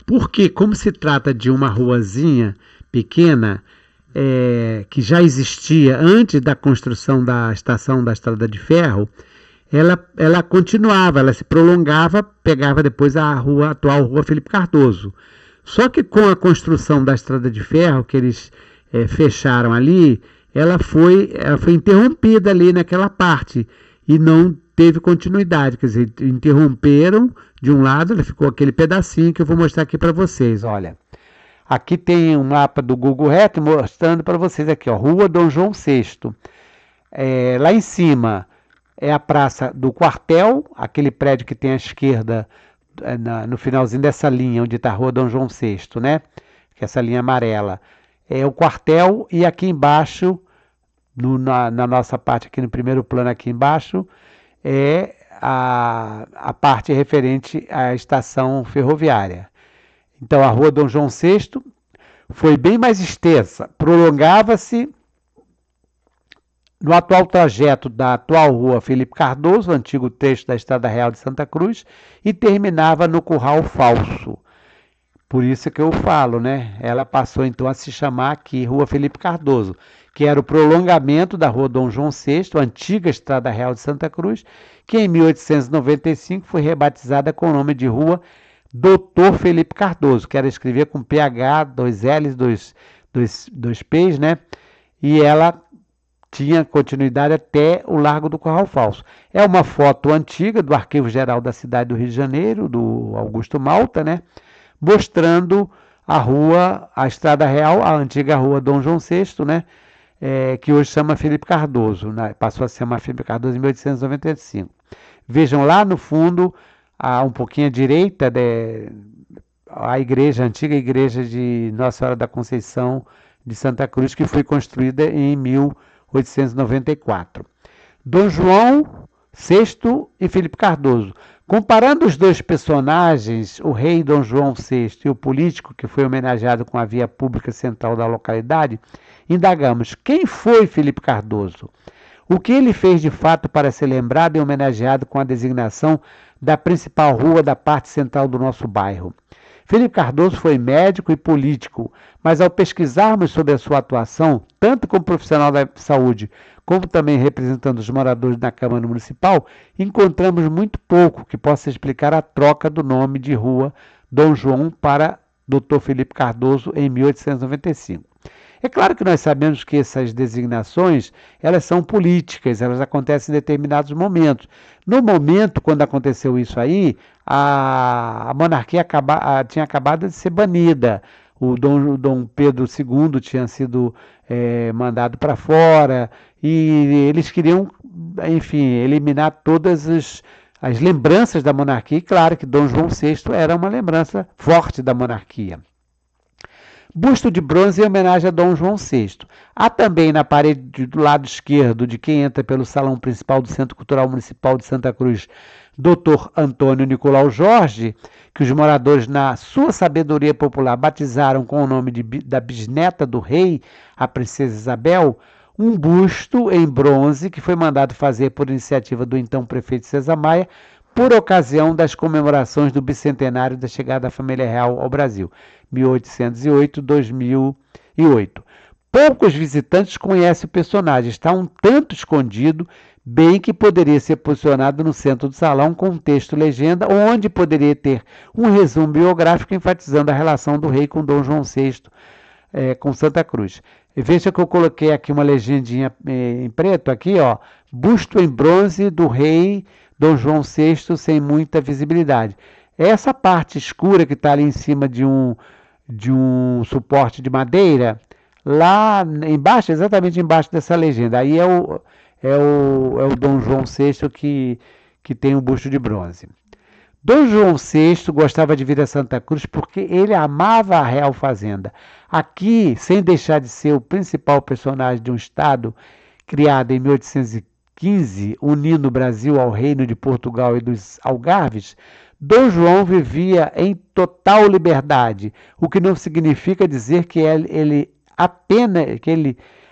Porque, como se trata de uma ruazinha pequena, que já existia antes da construção da estação da Estrada de Ferro, ela continuava, ela se prolongava, pegava depois a atual Rua Felipe Cardoso. Só que com a construção da Estrada de Ferro, que eles fecharam ali, ela foi interrompida ali naquela parte e não teve continuidade, quer dizer, interromperam de um lado, ela ficou aquele pedacinho que eu vou mostrar aqui para vocês, olha. Aqui tem um mapa do Google Earth mostrando para vocês aqui, ó, Rua Dom João VI. Lá em cima é a Praça do Quartel, aquele prédio que tem à esquerda, no finalzinho dessa linha, onde está a Rua Dom João VI, né? Que é essa linha amarela. É o quartel, e aqui embaixo, na nossa parte, aqui no primeiro plano aqui embaixo, é a parte referente à estação ferroviária. Então a Rua Dom João VI foi bem mais extensa, prolongava-se no atual trajeto da atual Rua Felipe Cardoso, antigo trecho da Estrada Real de Santa Cruz, e terminava no Curral Falso. Por isso que eu falo, né? Ela passou então a se chamar aqui Rua Felipe Cardoso, que era o prolongamento da Rua Dom João VI, a antiga Estrada Real de Santa Cruz, que em 1895 foi rebatizada com o nome de Rua Doutor Felipe Cardoso, que era escrever com PH, 2 L's, 2 P's, né? E ela tinha continuidade até o Largo do Curral Falso. É uma foto antiga do Arquivo Geral da cidade do Rio de Janeiro, do Augusto Malta, né? Mostrando a rua, a Estrada Real, a antiga Rua Dom João VI, né? Que hoje chama Felipe Cardoso, né? Passou a se chamar Felipe Cardoso em 1895. Vejam lá no fundo, um pouquinho à direita, a igreja, a antiga igreja de Nossa Senhora da Conceição de Santa Cruz, que foi construída em 1894. Dom João VI e Felipe Cardoso. Comparando os dois personagens, o rei Dom João VI e o político que foi homenageado com a via pública central da localidade, indagamos quem foi Felipe Cardoso? O que ele fez de fato para ser lembrado e homenageado com a designação da principal rua da parte central do nosso bairro? Felipe Cardoso foi médico e político, mas ao pesquisarmos sobre a sua atuação, tanto como profissional da saúde, como também representando os moradores na Câmara Municipal, encontramos muito pouco que possa explicar a troca do nome de Rua Dom João para Dr. Felipe Cardoso em 1895. É claro que nós sabemos que essas designações, elas são políticas, elas acontecem em determinados momentos. No momento, quando aconteceu isso aí, a monarquia tinha acabado de ser banida. O Dom Pedro II tinha sido mandado para fora e eles queriam, enfim, eliminar todas as lembranças da monarquia. E claro que Dom João VI era uma lembrança forte da monarquia. Busto de bronze em homenagem a Dom João VI. Há também na parede do lado esquerdo de quem entra pelo salão principal do Centro Cultural Municipal de Santa Cruz, Dr. Antônio Nicolau Jorge, que os moradores, na sua sabedoria popular, batizaram com o nome da bisneta do rei, a princesa Isabel, um busto em bronze que foi mandado fazer por iniciativa do então prefeito César Maia, por ocasião das comemorações do bicentenário da chegada da família real ao Brasil, 1808-2008. Poucos visitantes conhecem o personagem, está um tanto escondido, bem que poderia ser posicionado no centro do salão com um texto legenda, onde poderia ter um resumo biográfico enfatizando a relação do rei com Dom João VI com Santa Cruz. Veja que eu coloquei aqui uma legendinha em preto, aqui, ó, busto em bronze do rei Dom João VI sem muita visibilidade. Essa parte escura que está ali em cima de um suporte de madeira, lá embaixo, exatamente embaixo dessa legenda, aí é o Dom João VI que tem o busto de bronze. Dom João VI gostava de vir a Santa Cruz porque ele amava a Real Fazenda. Aqui, sem deixar de ser o principal personagem de um Estado criado em 1815, unindo o Brasil ao Reino de Portugal e dos Algarves, Dom João vivia em total liberdade, o que não significa dizer que ele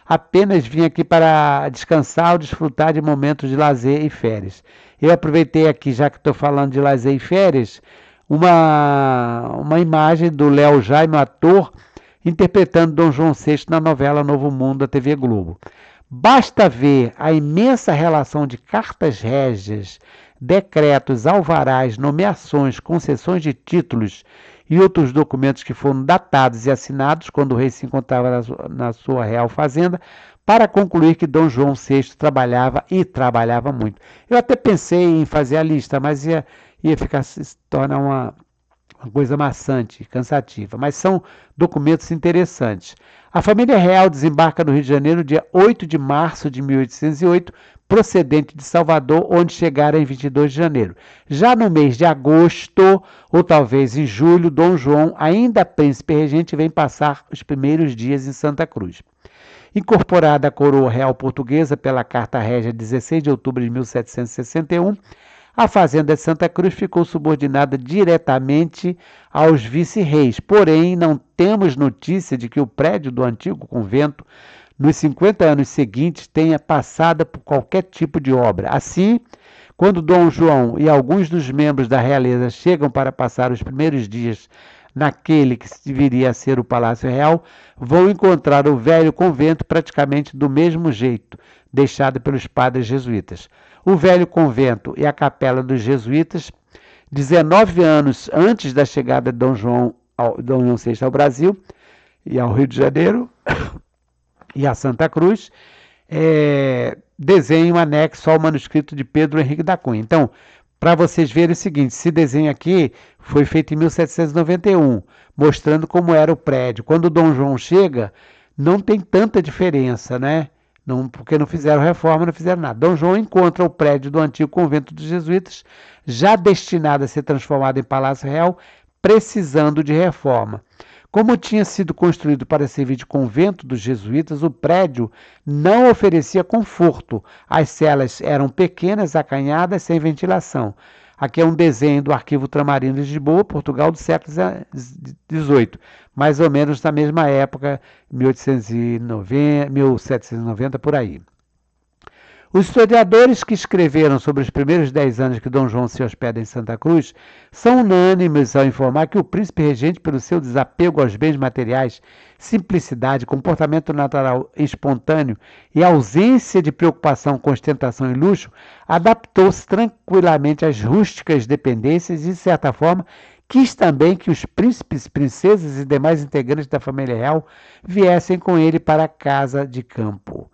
apenas vinha aqui para descansar ou desfrutar de momentos de lazer e férias. Eu aproveitei aqui, já que estou falando de lazer e férias, uma imagem do Léo Jaime, ator, interpretando Dom João VI na novela Novo Mundo da TV Globo. Basta ver a imensa relação de cartas régias, decretos, alvarás, nomeações, concessões de títulos e outros documentos que foram datados e assinados quando o rei se encontrava na sua real fazenda, para concluir que Dom João VI trabalhava e trabalhava muito. Eu até pensei em fazer a lista, mas ia se tornar uma coisa maçante, cansativa. Mas são documentos interessantes. A família real desembarca no Rio de Janeiro dia 8 de março de 1808, procedente de Salvador, onde chegaram em 22 de janeiro. Já no mês de agosto, ou talvez em julho, Dom João, ainda príncipe regente, vem passar os primeiros dias em Santa Cruz. Incorporada à coroa real portuguesa pela Carta Régia 16 de outubro de 1761, a fazenda de Santa Cruz ficou subordinada diretamente aos vice-reis. Porém, não temos notícia de que o prédio do antigo convento, nos 50 anos seguintes, tenha passado por qualquer tipo de obra. Assim, quando Dom João e alguns dos membros da realeza chegam para passar os primeiros dias naquele que deveria ser o Palácio Real, vão encontrar o velho convento praticamente do mesmo jeito, deixado pelos padres jesuítas. O velho convento e a capela dos jesuítas, 19 anos antes da chegada de Dom João VI ao Brasil e ao Rio de Janeiro e a Santa Cruz, desenho anexo ao manuscrito de Pedro Henrique da Cunha. Então, para vocês verem o seguinte, esse desenho aqui foi feito em 1791, mostrando como era o prédio. Quando o Dom João chega, não tem tanta diferença, né? Não, porque não fizeram reforma, não fizeram nada. Dom João encontra o prédio do antigo convento dos jesuítas, já destinado a ser transformado em Palácio Real, precisando de reforma. Como tinha sido construído para servir de convento dos jesuítas, o prédio não oferecia conforto. As celas eram pequenas, acanhadas, sem ventilação. Aqui é um desenho do Arquivo Tramarino de Lisboa, Portugal, do século XVIII, mais ou menos na mesma época, 1790, por aí. Os historiadores que escreveram sobre os primeiros 10 anos que Dom João se hospeda em Santa Cruz são unânimes ao informar que o príncipe regente, pelo seu desapego aos bens materiais, simplicidade, comportamento natural e espontâneo e ausência de preocupação com ostentação e luxo, adaptou-se tranquilamente às rústicas dependências e, de certa forma, quis também que os príncipes, princesas e demais integrantes da família real viessem com ele para a casa de campo.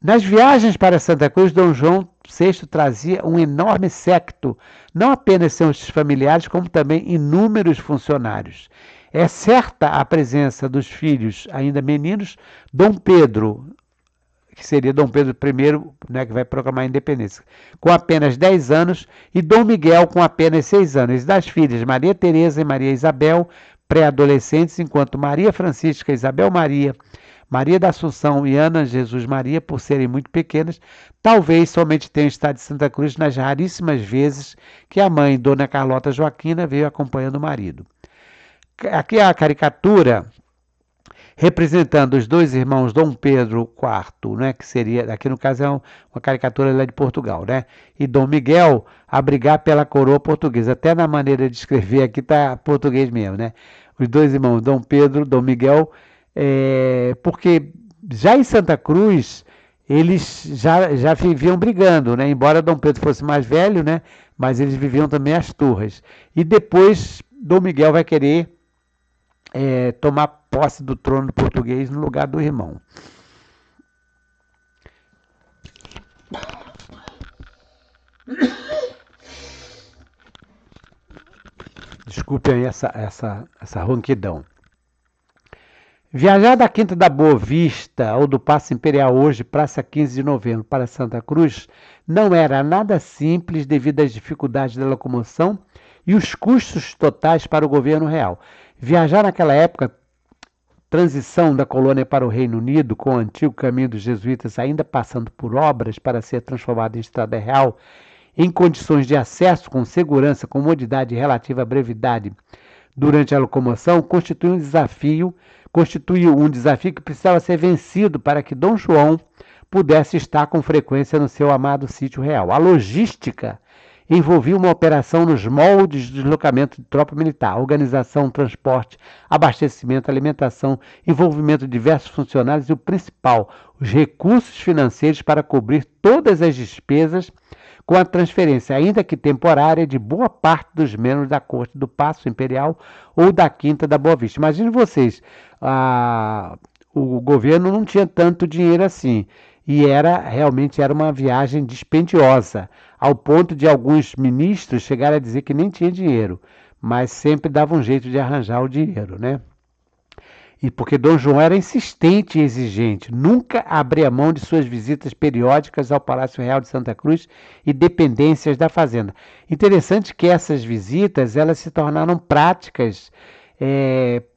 Nas viagens para Santa Cruz, Dom João VI trazia um enorme séquito, não apenas seus familiares, como também inúmeros funcionários. É certa a presença dos filhos, ainda meninos, Dom Pedro, que seria Dom Pedro I, né, que vai proclamar a independência, com apenas 10 anos, e Dom Miguel, com apenas 6 anos. E das filhas Maria Teresa e Maria Isabel, pré-adolescentes, enquanto Maria Francisca, Isabel Maria, Maria da Assunção e Ana Jesus Maria, por serem muito pequenas, talvez somente tenham estado em Santa Cruz nas raríssimas vezes que a mãe, Dona Carlota Joaquina, veio acompanhando o marido. Aqui a caricatura representando os dois irmãos Dom Pedro IV, né, que seria, aqui no caso é uma caricatura lá de Portugal, né, e Dom Miguel a brigar pela coroa portuguesa. Até na maneira de escrever aqui está português mesmo, né? Os dois irmãos Dom Pedro, Dom Miguel, porque já em Santa Cruz eles já viviam brigando, né? Embora Dom Pedro fosse mais velho, né? Mas eles viviam também as turras. E depois Dom Miguel vai querer tomar posse do trono português no lugar do irmão. Desculpem essa ronquidão. Viajar da Quinta da Boa Vista ou do Paço Imperial hoje, Praça 15 de Novembro, para Santa Cruz, não era nada simples devido às dificuldades da locomoção e os custos totais para o governo real. Viajar naquela época, transição da colônia para o Reino Unido, com o antigo caminho dos jesuítas ainda passando por obras para ser transformado em estrada real, em condições de acesso com segurança, comodidade e relativa brevidade durante a locomoção, constitui um desafio que precisava ser vencido para que Dom João pudesse estar com frequência no seu amado sítio real. A logística envolvia uma operação nos moldes de deslocamento de tropa militar, organização, transporte, abastecimento, alimentação, envolvimento de diversos funcionários e o principal, os recursos financeiros para cobrir todas as despesas com a transferência, ainda que temporária, de boa parte dos membros da corte do Paço Imperial ou da Quinta da Boa Vista. Imagine vocês, o governo não tinha tanto dinheiro assim, e realmente era uma viagem dispendiosa, ao ponto de alguns ministros chegarem a dizer que nem tinha dinheiro, mas sempre dava um jeito de arranjar o dinheiro, né? E porque Dom João era insistente e exigente, nunca abria mão de suas visitas periódicas ao Palácio Real de Santa Cruz e dependências da fazenda. Interessante que essas visitas elas se tornaram práticas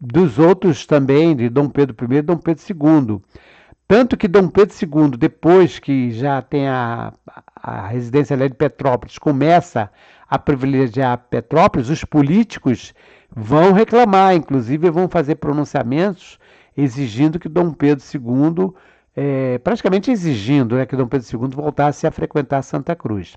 dos outros também, de Dom Pedro I e Dom Pedro II. Tanto que Dom Pedro II, depois que já tem a residência ali de Petrópolis, começa a privilegiar Petrópolis, os políticos vão reclamar, inclusive vão fazer pronunciamentos exigindo que Dom Pedro II, praticamente exigindo, né, que Dom Pedro II voltasse a frequentar Santa Cruz.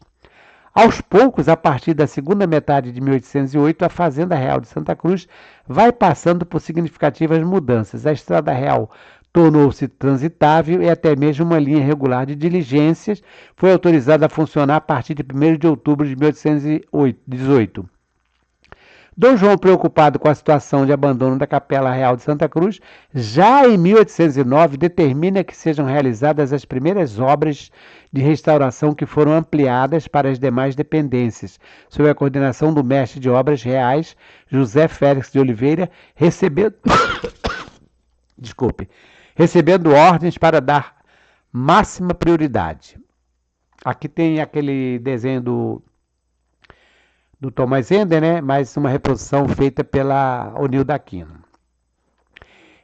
Aos poucos, a partir da segunda metade de 1808, a Fazenda Real de Santa Cruz vai passando por significativas mudanças. A Estrada Real tornou-se transitável e até mesmo uma linha regular de diligências foi autorizada a funcionar a partir de 1º de outubro de 1818. Dom João, preocupado com a situação de abandono da Capela Real de Santa Cruz, já em 1809 determina que sejam realizadas as primeiras obras de restauração que foram ampliadas para as demais dependências, sob a coordenação do mestre de obras reais, José Félix de Oliveira, recebendo ordens para dar máxima prioridade. Aqui tem aquele desenho do Thomas Ender, né? Mais uma reprodução feita pela Onilda Aquino.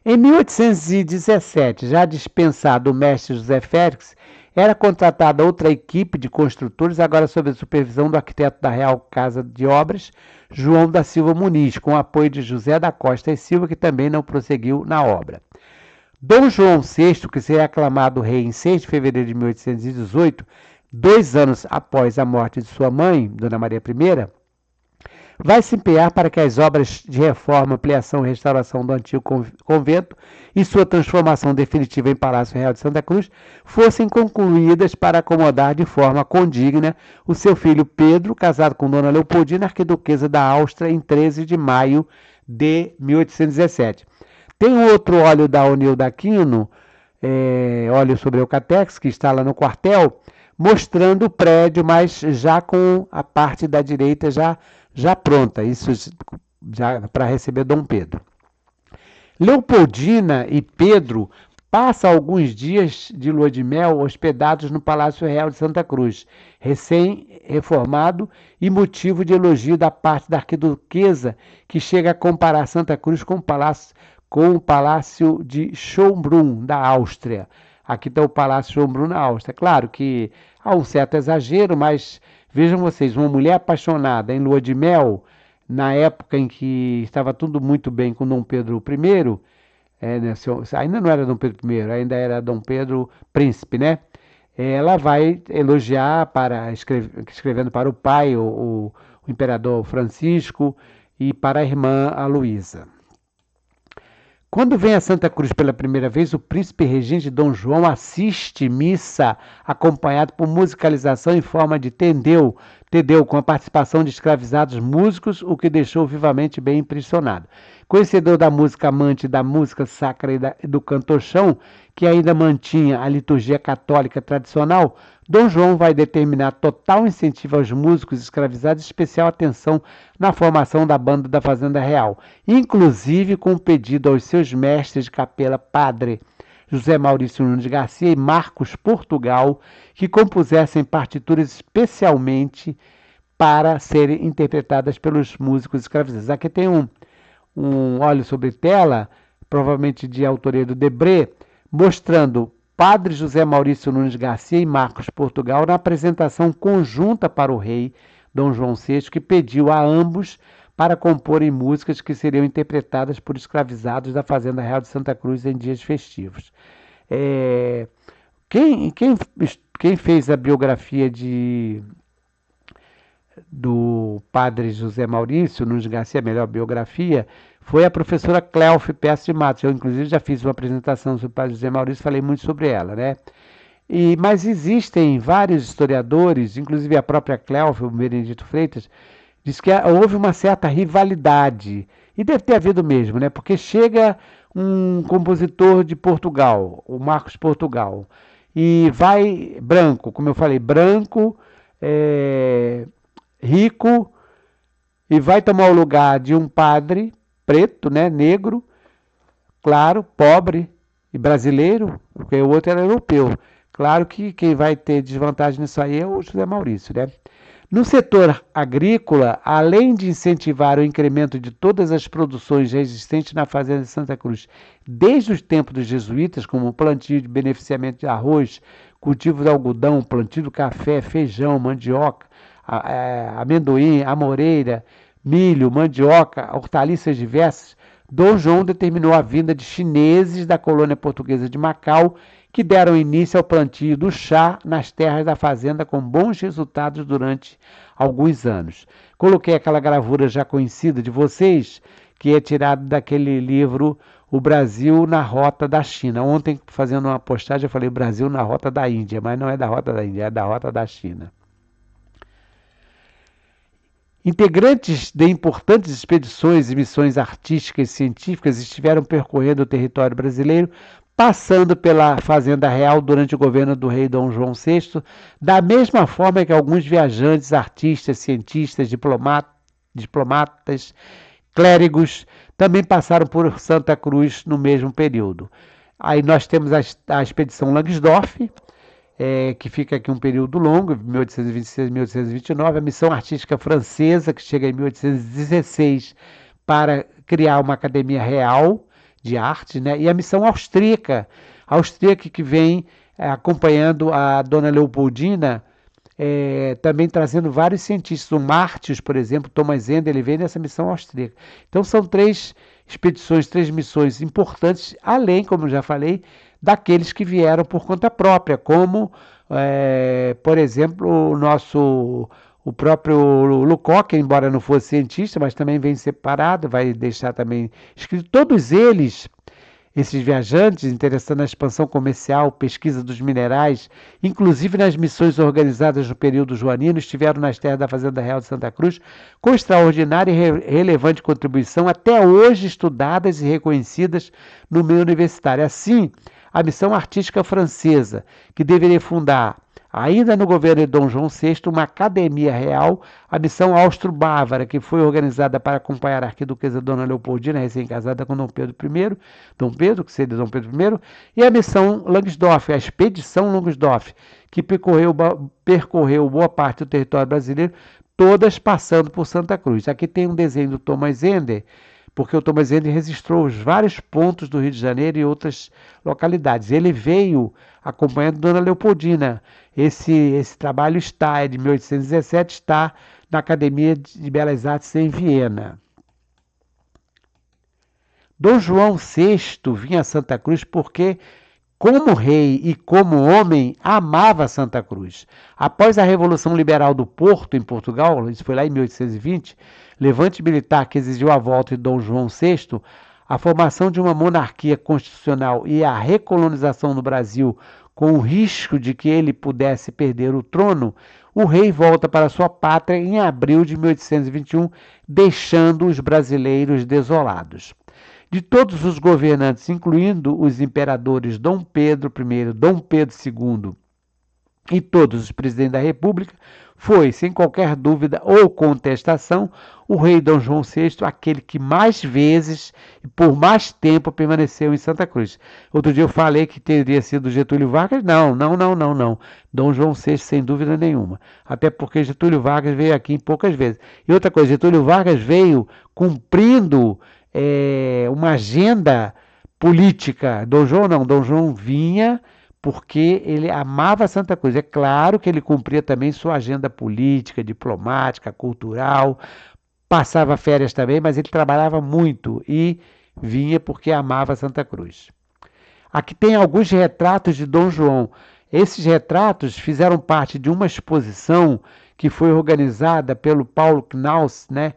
Em 1817, já dispensado o mestre José Félix, era contratada outra equipe de construtores, agora sob a supervisão do arquiteto da Real Casa de Obras, João da Silva Muniz, com o apoio de José da Costa e Silva, que também não prosseguiu na obra. Dom João VI, que seria aclamado rei em 6 de fevereiro de 1818, 2 anos após a morte de sua mãe, Dona Maria I, vai se empenhar para que as obras de reforma, ampliação e restauração do antigo convento e sua transformação definitiva em Palácio Real de Santa Cruz fossem concluídas para acomodar de forma condigna o seu filho Pedro, casado com Dona Leopoldina, arquiduquesa da Áustria, em 13 de maio de 1817. Tem outro óleo da Onilda Aquino, óleo sobre Eucatex, que está lá no quartel, mostrando o prédio, mas já com a parte da direita já pronta, isso já para receber Dom Pedro. Leopoldina e Pedro passam alguns dias de lua de mel hospedados no Palácio Real de Santa Cruz, recém-reformado e motivo de elogio da parte da arquiduquesa, que chega a comparar Santa Cruz com o Palácio de Schönbrunn, da Áustria. Aqui está o Palácio Schönbrunn, na Áustria. Claro que há um certo exagero, mas vejam vocês, uma mulher apaixonada em lua de mel, na época em que estava tudo muito bem com Dom Pedro I, ainda não era Dom Pedro I, ainda era Dom Pedro Príncipe, né? Ela vai elogiar, escrevendo para o pai, o imperador Francisco, e para a irmã, a Luísa. Quando vem a Santa Cruz pela primeira vez, o príncipe regente Dom João assiste missa acompanhado por musicalização em forma de tendeu, com a participação de escravizados músicos, o que deixou vivamente bem impressionado. Conhecedor da música, amante da música sacra e do cantor-chão, que ainda mantinha a liturgia católica tradicional, Dom João vai determinar total incentivo aos músicos escravizados, especial atenção na formação da banda da Fazenda Real, inclusive com um pedido aos seus mestres de capela, padre José Maurício Nunes Garcia e Marcos Portugal, que compusessem partituras especialmente para serem interpretadas pelos músicos escravizados. Aqui tem um óleo sobre tela, provavelmente de autoria do Debré, mostrando Padre José Maurício Nunes Garcia e Marcos Portugal na apresentação conjunta para o rei Dom João VI, que pediu a ambos para comporem músicas que seriam interpretadas por escravizados da Fazenda Real de Santa Cruz em dias festivos. Quem fez a biografia do Padre José Maurício Nunes Garcia, a melhor biografia, foi a professora Cléofe Peço de Matos. Eu, inclusive, já fiz uma apresentação sobre o Padre José Maurício, falei muito sobre ela, né? Mas existem vários historiadores, inclusive a própria Cléofe, o Benedito Freitas, diz que houve uma certa rivalidade, e deve ter havido mesmo, né? Porque chega um compositor de Portugal, o Marcos Portugal, e vai branco, como eu falei, branco, rico, e vai tomar o lugar de um padre preto, né, negro, claro, pobre e brasileiro, porque o outro era europeu. Claro que quem vai ter desvantagem nisso aí é o José Maurício, né? No setor agrícola, além de incentivar o incremento de todas as produções já existentes na Fazenda de Santa Cruz, desde os tempos dos jesuítas, como o plantio de beneficiamento de arroz, cultivo de algodão, plantio de café, feijão, mandioca, amendoim, amoreira, milho, mandioca, hortaliças diversas, Dom João determinou a vinda de chineses da colônia portuguesa de Macau, que deram início ao plantio do chá nas terras da fazenda com bons resultados durante alguns anos. Coloquei aquela gravura já conhecida de vocês, que é tirada daquele livro O Brasil na Rota da China. Ontem, fazendo uma postagem, eu falei Brasil na Rota da Índia, mas não é da Rota da Índia, é da Rota da China. Integrantes de importantes expedições e missões artísticas e científicas estiveram percorrendo o território brasileiro, passando pela Fazenda Real durante o governo do rei Dom João VI, da mesma forma que alguns viajantes, artistas, cientistas, diplomatas, clérigos, também passaram por Santa Cruz no mesmo período. Aí nós temos a expedição Langsdorff, que fica aqui um período longo, 1826 a 1829, a missão artística francesa, que chega em 1816, para criar uma academia real de arte, né? E a missão austríaca que vem acompanhando a Dona Leopoldina, também trazendo vários cientistas. O Martius, por exemplo, Thomas Ender, ele vem nessa missão austríaca. Então são 3 expedições, 3 missões importantes, além, como eu já falei, daqueles que vieram por conta própria, como, por exemplo, o próprio Lecoq, embora não fosse cientista, mas também vem separado, vai deixar também escrito. Todos eles, esses viajantes, interessando na expansão comercial, pesquisa dos minerais, inclusive nas missões organizadas no período joanino, estiveram nas terras da Fazenda Real de Santa Cruz, com extraordinária e relevante contribuição, até hoje estudadas e reconhecidas no meio universitário. Assim, a missão artística francesa, que deveria fundar, ainda no governo de Dom João VI, uma academia real, a missão austro-bávara, que foi organizada para acompanhar a arquiduquesa Dona Leopoldina, recém-casada com Dom Pedro, que seria Dom Pedro I, e a missão Langsdorff, a expedição Langsdorff, que percorreu boa parte do território brasileiro, todas passando por Santa Cruz. Aqui tem um desenho do Thomas Ender, porque o Thomas Ender registrou os vários pontos do Rio de Janeiro e outras localidades. Ele veio acompanhando Dona Leopoldina. Esse trabalho é de 1817, está na Academia de Belas Artes em Viena. Dom João VI vinha a Santa Cruz porque, como rei e como homem, amava Santa Cruz. Após a Revolução Liberal do Porto, em Portugal, isso foi lá em 1820, levante militar que exigiu a volta de Dom João VI, a formação de uma monarquia constitucional e a recolonização no Brasil com o risco de que ele pudesse perder o trono, o rei volta para sua pátria em abril de 1821, deixando os brasileiros desolados. De todos os governantes, incluindo os imperadores Dom Pedro I, Dom Pedro II e todos os presidentes da República, foi, sem qualquer dúvida ou contestação, o rei Dom João VI, aquele que mais vezes e por mais tempo permaneceu em Santa Cruz. Outro dia eu falei que teria sido Getúlio Vargas. Não. Dom João VI, sem dúvida nenhuma. Até porque Getúlio Vargas veio aqui em poucas vezes. E outra coisa, Getúlio Vargas veio cumprindo uma agenda política. Dom João não, Dom João vinha porque ele amava Santa Cruz. É claro que ele cumpria também sua agenda política, diplomática, cultural, passava férias também, mas ele trabalhava muito e vinha porque amava Santa Cruz. Aqui tem alguns retratos de Dom João. Esses retratos fizeram parte de uma exposição que foi organizada pelo Paulo Knaus, né,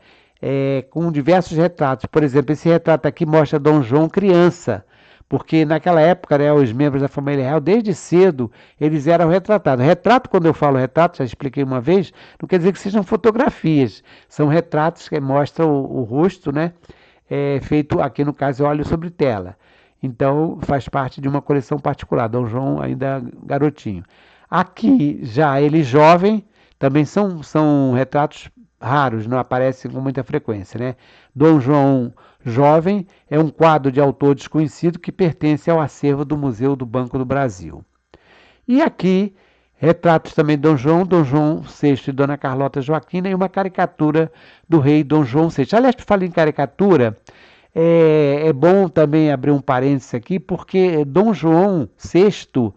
com diversos retratos. Por exemplo, esse retrato aqui mostra Dom João criança, porque naquela época, né, os membros da família real, desde cedo, eles eram retratados. Retrato, quando eu falo retrato, já expliquei uma vez, não quer dizer que sejam fotografias, são retratos que mostram o rosto, né, feito, aqui no caso, óleo sobre tela. Então, faz parte de uma coleção particular, Dom João ainda garotinho. Aqui, já ele jovem, também são retratos raros, não aparecem com muita frequência, né? Dom João Jovem é um quadro de autor desconhecido que pertence ao acervo do Museu do Banco do Brasil. E aqui, retratos também de Dom João VI e Dona Carlota Joaquina e uma caricatura do rei Dom João VI. Aliás, para falar em caricatura, é bom também abrir um parênteses aqui, porque Dom João VI,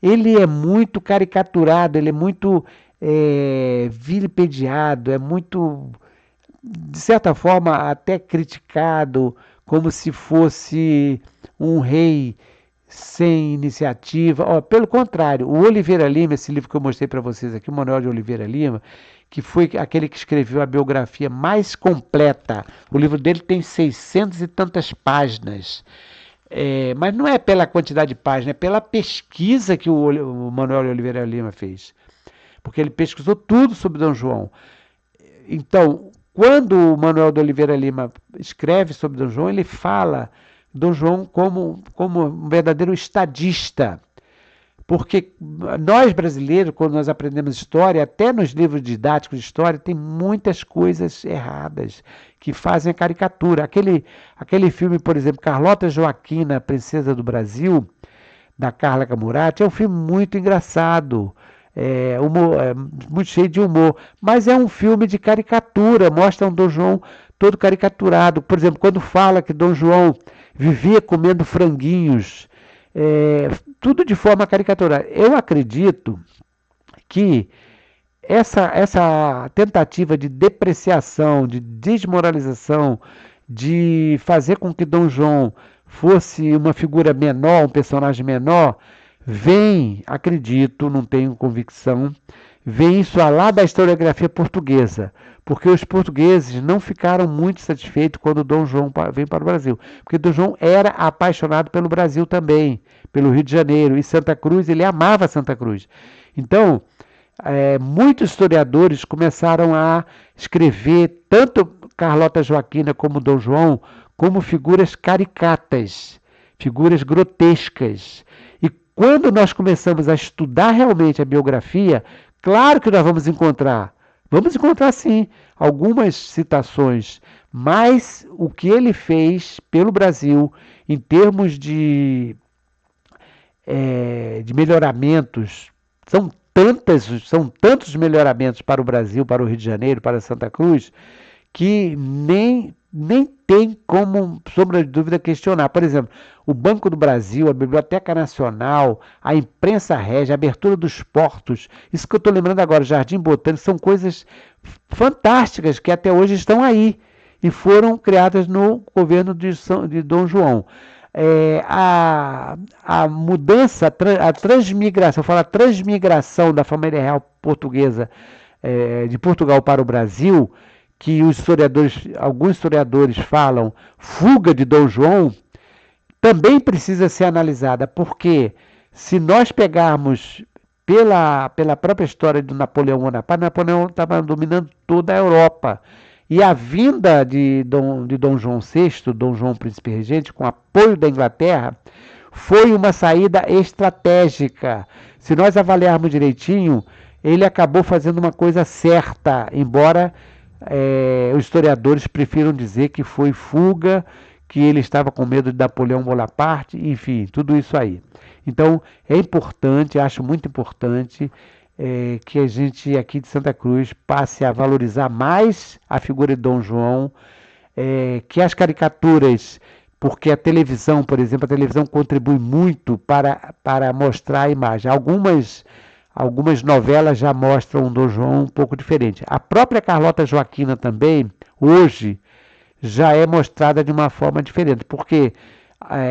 ele é muito caricaturado, ele é muito vilipendiado, é muito, de certa forma, até criticado, como se fosse um rei sem iniciativa. Pelo contrário, o Oliveira Lima, esse livro que eu mostrei para vocês aqui, o Manuel de Oliveira Lima, que foi aquele que escreveu a biografia mais completa. O livro dele tem 600 e tantas páginas. Mas não é pela quantidade de páginas, é pela pesquisa que o Manuel de Oliveira Lima fez. Porque ele pesquisou tudo sobre Dom João. Então, quando o Manuel de Oliveira Lima escreve sobre Dom João, ele fala Dom João como um verdadeiro estadista. Porque nós brasileiros, quando nós aprendemos história, até nos livros didáticos de história, tem muitas coisas erradas que fazem a caricatura. Aquele filme, por exemplo, Carlota Joaquina, Princesa do Brasil, da Carla Camurati, é um filme muito engraçado. Muito cheio de humor, mas é um filme de caricatura, mostra um Dom João todo caricaturado. Por exemplo, quando fala que Dom João vivia comendo franguinhos, tudo de forma caricaturada. Eu acredito que essa tentativa de depreciação, de desmoralização, de fazer com que Dom João fosse uma figura menor, um personagem menor, vem, acredito, não tenho convicção, vem isso lá da historiografia portuguesa, porque os portugueses não ficaram muito satisfeitos quando Dom João vem para o Brasil, porque Dom João era apaixonado pelo Brasil também, pelo Rio de Janeiro, e Santa Cruz, ele amava Santa Cruz. Então, muitos historiadores começaram a escrever, tanto Carlota Joaquina como Dom João, como figuras caricatas, figuras grotescas. Quando nós começamos a estudar realmente a biografia, claro que nós vamos encontrar sim, algumas citações, mas o que ele fez pelo Brasil, em termos de melhoramentos, são tantos melhoramentos para o Brasil, para o Rio de Janeiro, para Santa Cruz, que nem tem como, sombra de dúvida, questionar. Por exemplo, o Banco do Brasil, a Biblioteca Nacional, a imprensa régia, a abertura dos portos, isso que eu estou lembrando agora, Jardim Botânico, são coisas fantásticas que até hoje estão aí e foram criadas no governo de Dom João. A mudança, a transmigração, a transmigração da família real portuguesa de Portugal para o Brasil, que alguns historiadores falam fuga de Dom João, também precisa ser analisada, porque Se nós pegarmos pela própria história do Napoleão Bonaparte, Napoleão estava dominando toda a Europa. E a vinda de Dom João VI, Dom João Príncipe Regente, com apoio da Inglaterra, foi uma saída estratégica. Se nós avaliarmos direitinho, ele acabou fazendo uma coisa certa, embora os historiadores prefiram dizer que foi fuga, que ele estava com medo de Napoleão Bonaparte, enfim, tudo isso aí. Então, é importante, acho muito importante, que a gente aqui de Santa Cruz passe a valorizar mais a figura de Dom João, que as caricaturas, porque a televisão, por exemplo, a televisão contribui muito para mostrar a imagem. Algumas novelas já mostram um Dom João um pouco diferente. A própria Carlota Joaquina também, hoje, já é mostrada de uma forma diferente, porque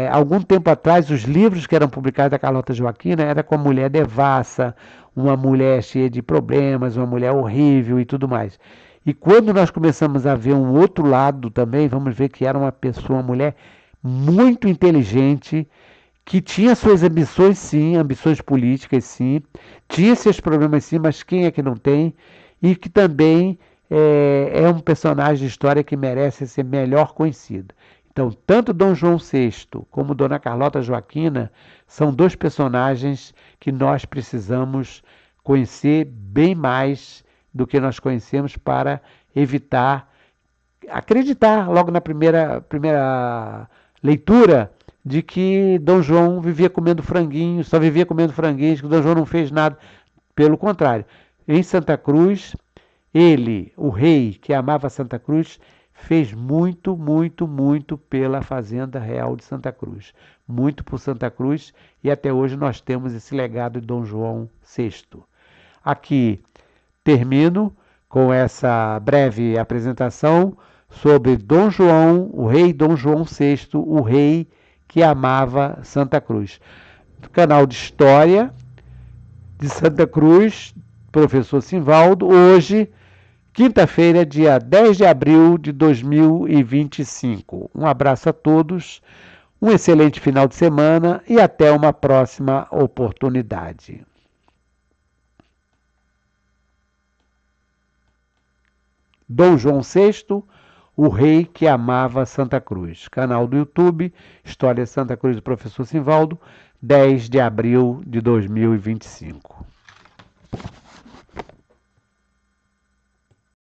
algum tempo atrás os livros que eram publicados da Carlota Joaquina era com a mulher devassa, uma mulher cheia de problemas, uma mulher horrível e tudo mais. E quando nós começamos a ver um outro lado também, vamos ver que era uma pessoa, uma mulher muito inteligente, que tinha suas ambições sim, ambições políticas sim, tinha seus problemas sim, mas quem é que não tem? E que também é um personagem de história que merece ser melhor conhecido. Então, tanto Dom João VI como Dona Carlota Joaquina são dois personagens que nós precisamos conhecer bem mais do que nós conhecemos para evitar acreditar logo na primeira leitura de que Dom João vivia comendo franguinhos, só vivia comendo franguinhos, que Dom João não fez nada. Pelo contrário, em Santa Cruz, ele, o rei que amava Santa Cruz, fez muito, muito, muito pela Fazenda Real de Santa Cruz. Muito por Santa Cruz e até hoje nós temos esse legado de Dom João VI. Aqui termino com essa breve apresentação sobre Dom João, o rei Dom João VI, o rei que amava Santa Cruz. Do canal de História de Santa Cruz, professor Simvaldo, hoje, quinta-feira, dia 10 de abril de 2025. Um abraço a todos, um excelente final de semana e até uma próxima oportunidade. Dom João VI, o rei que amava Santa Cruz. Canal do YouTube, História Santa Cruz do professor Simvaldo, 10 de abril de 2025.